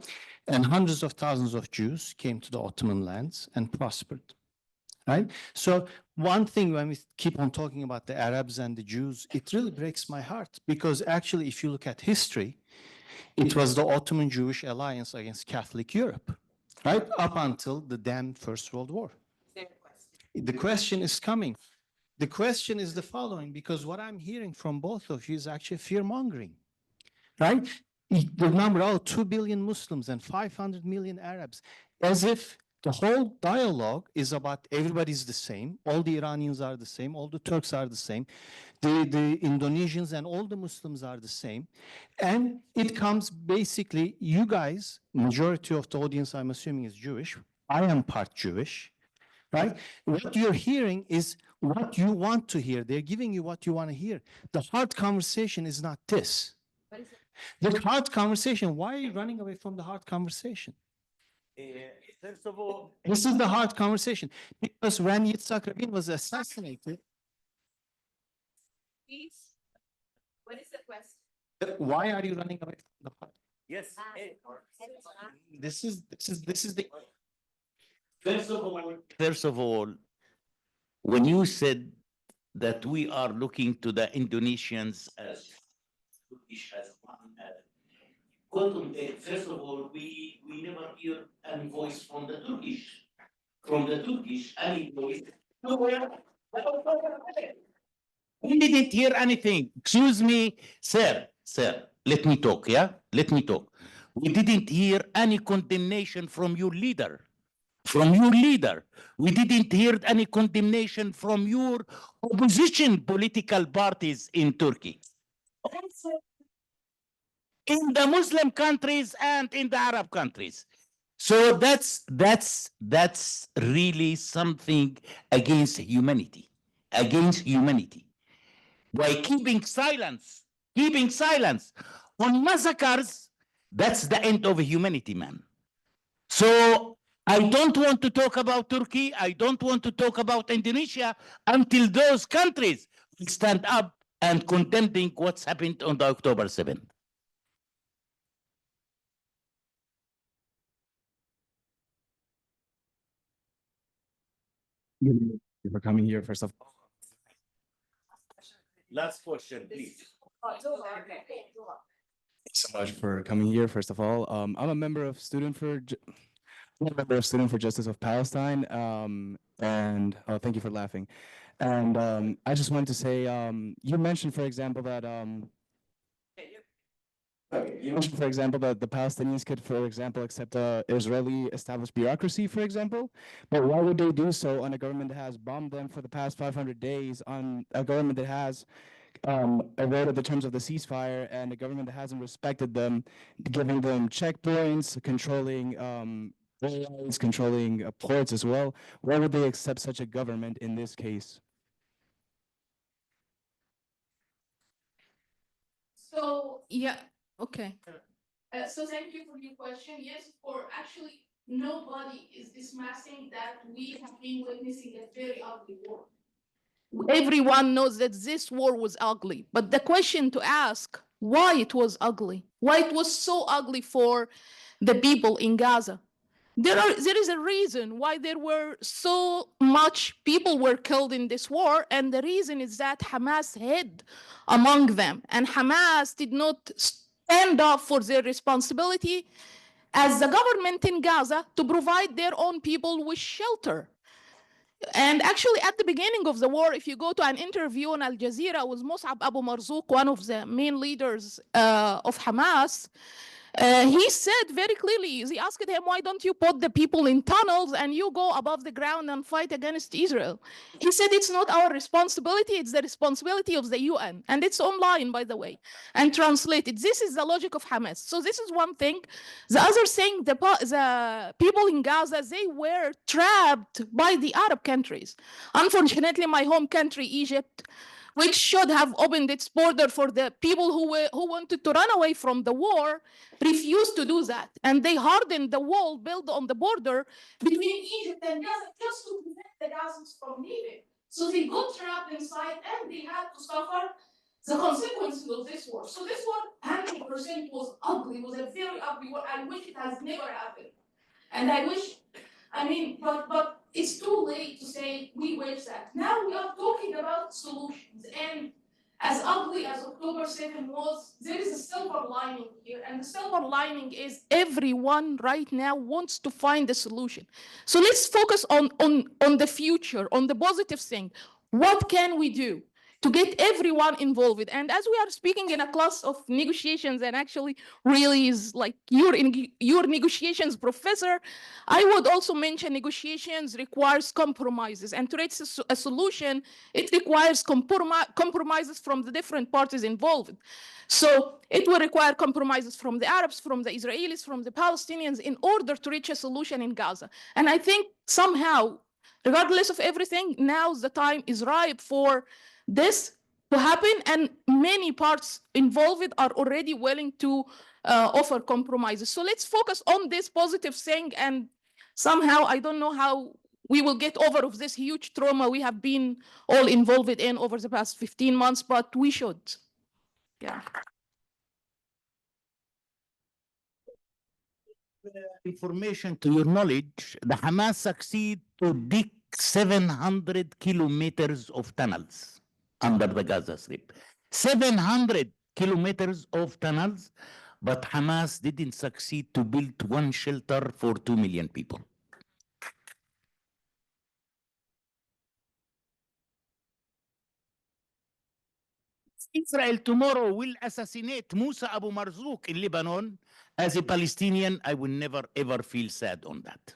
And hundreds of thousands of Jews came to the Ottoman lands and prospered, right? So one thing when we keep on talking about the Arabs and the Jews, it really breaks my heart because actually if you look at history, it was the Ottoman Jewish alliance against Catholic Europe, right? Up until the damn First World War. The question is coming. The question is the following, because what I'm hearing from both of you is actually fear-mongering, right? The number, 2 billion Muslims and 500 million Arabs, as if the whole dialogue is about everybody's the same, all the Iranians are the same, all the Turks are the same, the Indonesians and all the Muslims are the same. And it comes basically, you guys, majority of the audience I'm assuming is Jewish, I am part Jewish, right? What you're hearing is what you want to hear. They're giving you what you want to hear. The hard conversation is not this. The hard conversation, why are you running away from the hard conversation? First of all, This is the hard conversation. Because when Yitzhak Rabin was assassinated, Please, what is the question? why are you running away from the hard? yes. This is the First of all, when you said that we are looking to the Indonesians as Turkish as one, first of all, we never hear any voice from the Turkish, any voice. We didn't hear anything. Excuse me, sir, let me talk, yeah? Let me talk. We didn't hear any condemnation from your leader. We didn't hear any condemnation from your opposition political parties in Turkey. Also, in the Muslim countries and in the Arab countries. So that's really something against humanity. By keeping silence on massacres, that's the end of humanity, man. So I don't want to talk about Turkey. I don't want to talk about Indonesia until those countries will stand up and condemning what's happened on the October 7th. You for coming here, first of all. Last question, please. Thanks so much for coming here, first of all. I'm a member of Student for Justice of Palestine, and thank you for laughing. And I just wanted to say, you mentioned, for example, that the Palestinians could, for example, accept the Israeli established bureaucracy, for example. But why would they do so on a government that has bombed them for the past 500 days, on a government that has eroded the terms of the ceasefire, and a government that hasn't respected them, giving them checkpoints, controlling railways, controlling ports as well? Why would they accept such a government in this case? So, yeah, okay. So thank you for your question. Yes, for actually, nobody is dismissing that we have been witnessing a very ugly war. Everyone knows that this war was ugly, but the question to ask, why it was ugly, why it was so ugly for the people in Gaza. There is a reason why there were so much people were killed in this war, and the reason is that Hamas hid among them, and Hamas did not stand up for their responsibility as the government in Gaza to provide their own people with shelter. And actually, at the beginning of the war, if you go to an interview on Al Jazeera with Mus'ab Abu Marzouk, one of the main leaders of Hamas, he said very clearly, they asked him, why don't you put the people in tunnels and you go above the ground and fight against Israel? He said, it's not our responsibility, it's the responsibility of the UN. And it's online, by the way, and translated. This is the logic of Hamas. So this is one thing. The other thing, the people in Gaza, they were trapped by the Arab countries. Unfortunately, my home country, Egypt, which should have opened its border for the people who wanted to run away from the war, refused to do that. And they hardened the wall built on the border between Egypt and Gaza just to prevent the Gazans from leaving. So they got trapped inside and they had to suffer the consequences of this war. So this war, 100% was ugly, was a very ugly war. I wish it has never happened. And I wish, but it's too late to say we wish that. Now we are talking about solutions, and as ugly as October 2nd was, there is a silver lining here, and the silver lining is everyone right now wants to find a solution. So let's focus on the future, on the positive thing. What can we do to get everyone involved? And as we are speaking in a class of negotiations, and actually really is like your negotiations professor, I would also mention negotiations requires compromises, and to reach a solution, it requires compromises from the different parties involved. So it will require compromises from the Arabs, from the Israelis, from the Palestinians in order to reach a solution in Gaza. And I think somehow, regardless of everything, now the time is ripe for this to happen, and many parts involved are already willing to offer compromises. So let's focus on this positive thing, and somehow I don't know how we will get over of this huge trauma we have been all involved in over the past 15 months, but we should. Yeah. information to your knowledge, the Hamas succeed to dig 700 kilometers of tunnels under the Gaza Strip. 700 kilometers of tunnels, but Hamas didn't succeed to build one shelter for 2 million people. Israel tomorrow will assassinate Musa Abu Marzouk in Lebanon. As a Palestinian, I will never ever feel sad on that.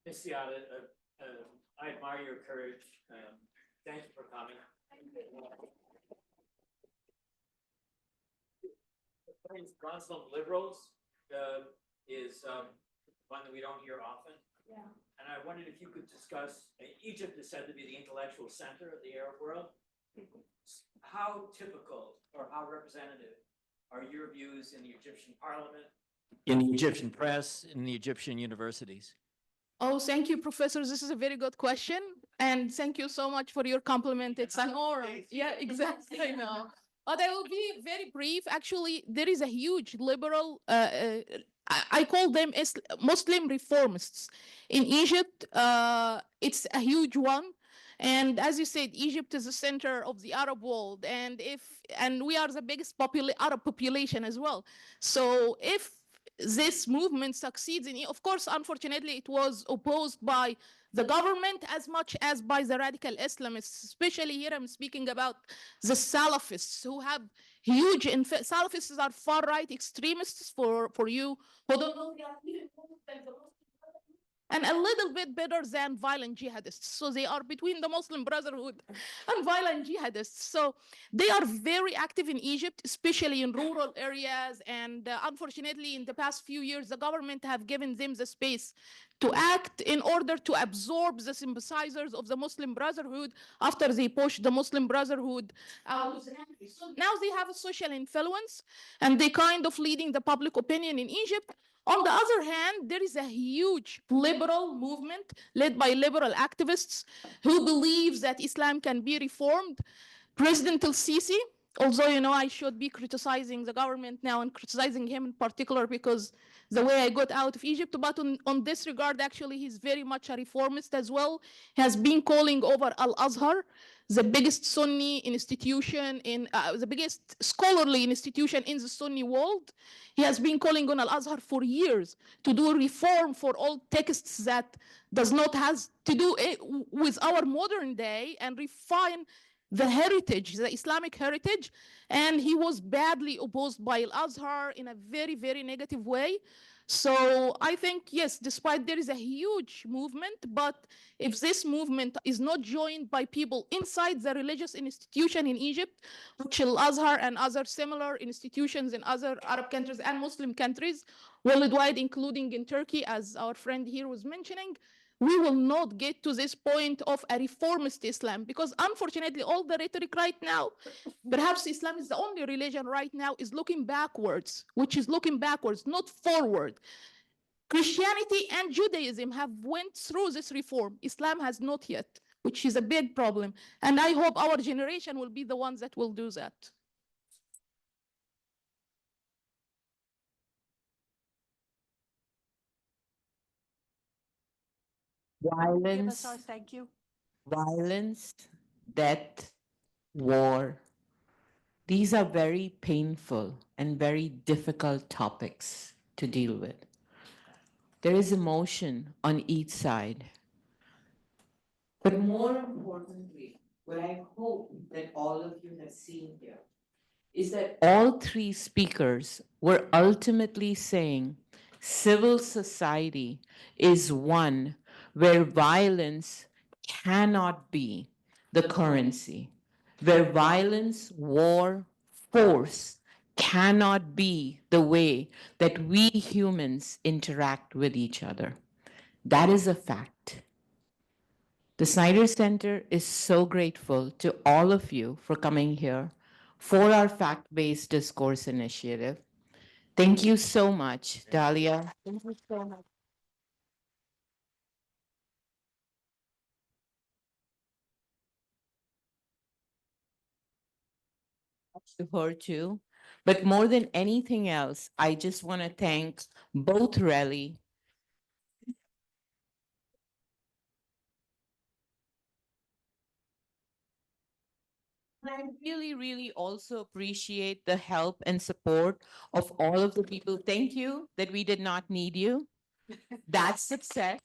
Ms. Siada, I admire your courage. Thank you for coming. The phrase Muslim liberals is one that we don't hear often. Yeah. And I wondered if you could discuss, Egypt is said to be the intellectual center of the Arab world. How typical or how representative are your views in the Egyptian parliament, in the Egyptian press, in the Egyptian universities? Oh, thank you, Professor. This is a very good question. And thank you so much for your compliment. It's an honor. Yeah, exactly. I know. But I will be very brief. Actually, there is a huge liberal, I call them Muslim reformists in Egypt. It's a huge one. And as you said, Egypt is the center of the Arab world. And we are the biggest Arab population as well. So if this movement succeeds of course, unfortunately, it was opposed by the government as much as by the radical Islamists, especially here I'm speaking about the Salafists who have huge, Salafists are far-right extremists for you who don't know, they are even more than the Muslim and a little bit better than violent jihadists. So they are between the Muslim Brotherhood and violent jihadists. So they are very active in Egypt, especially in rural areas. And unfortunately, in the past few years, the government have given them the space to act in order to absorb the sympathizers of the Muslim Brotherhood after they pushed the Muslim Brotherhood out of the country. So now they have a social influence and they kind of leading the public opinion in Egypt. On the other hand, there is a huge liberal movement led by liberal activists who believes that Islam can be reformed. President El-Sisi, although, I should be criticizing the government now and criticizing him in particular because the way I got out of Egypt, but on this regard, actually, he's very much a reformist as well. He has been calling over Al-Azhar, the biggest Sunni institution the biggest scholarly institution in the Sunni world. He has been calling on Al-Azhar for years to do reform for all texts that does not has to do with our modern day and refine the heritage, the Islamic heritage. And he was badly opposed by Al-Azhar in a very, very negative way. So I think, yes, despite there is a huge movement, but if this movement is not joined by people inside the religious institution in Egypt, which Al-Azhar and other similar institutions in other Arab countries and Muslim countries worldwide, including in Turkey, as our friend here was mentioning, we will not get to this point of a reformist Islam, because unfortunately, all the rhetoric right now, perhaps Islam is the only religion right now is looking backwards, which is looking backwards, not forward. Christianity and Judaism have went through this reform. Islam has not yet, which is a big problem. And I hope our generation will be the ones that will do that. Violence, Thank you. violence, death, war. These are very painful and very difficult topics to deal with. There is emotion on each side. But more importantly, what I hope that all of you have seen here is that all three speakers were ultimately saying civil society is one where violence cannot be the currency, where violence, war, force cannot be the way that we humans interact with each other. That is a fact. The Snyder Center is so grateful to all of you for coming here for our fact-based discourse initiative. Thank you so much, Dalia. Thank you so much. to her too. But more than anything else, I just want to thank both Relly and I really, really also appreciate the help and support of all of the people. Thank you that we did not need you. That's success.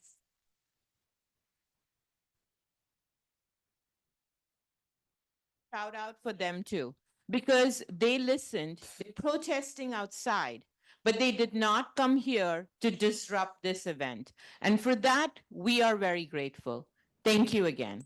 Shout out for them too, because they listened, they protesting outside, but they did not come here to disrupt this event. And for that, we are very grateful. Thank you again.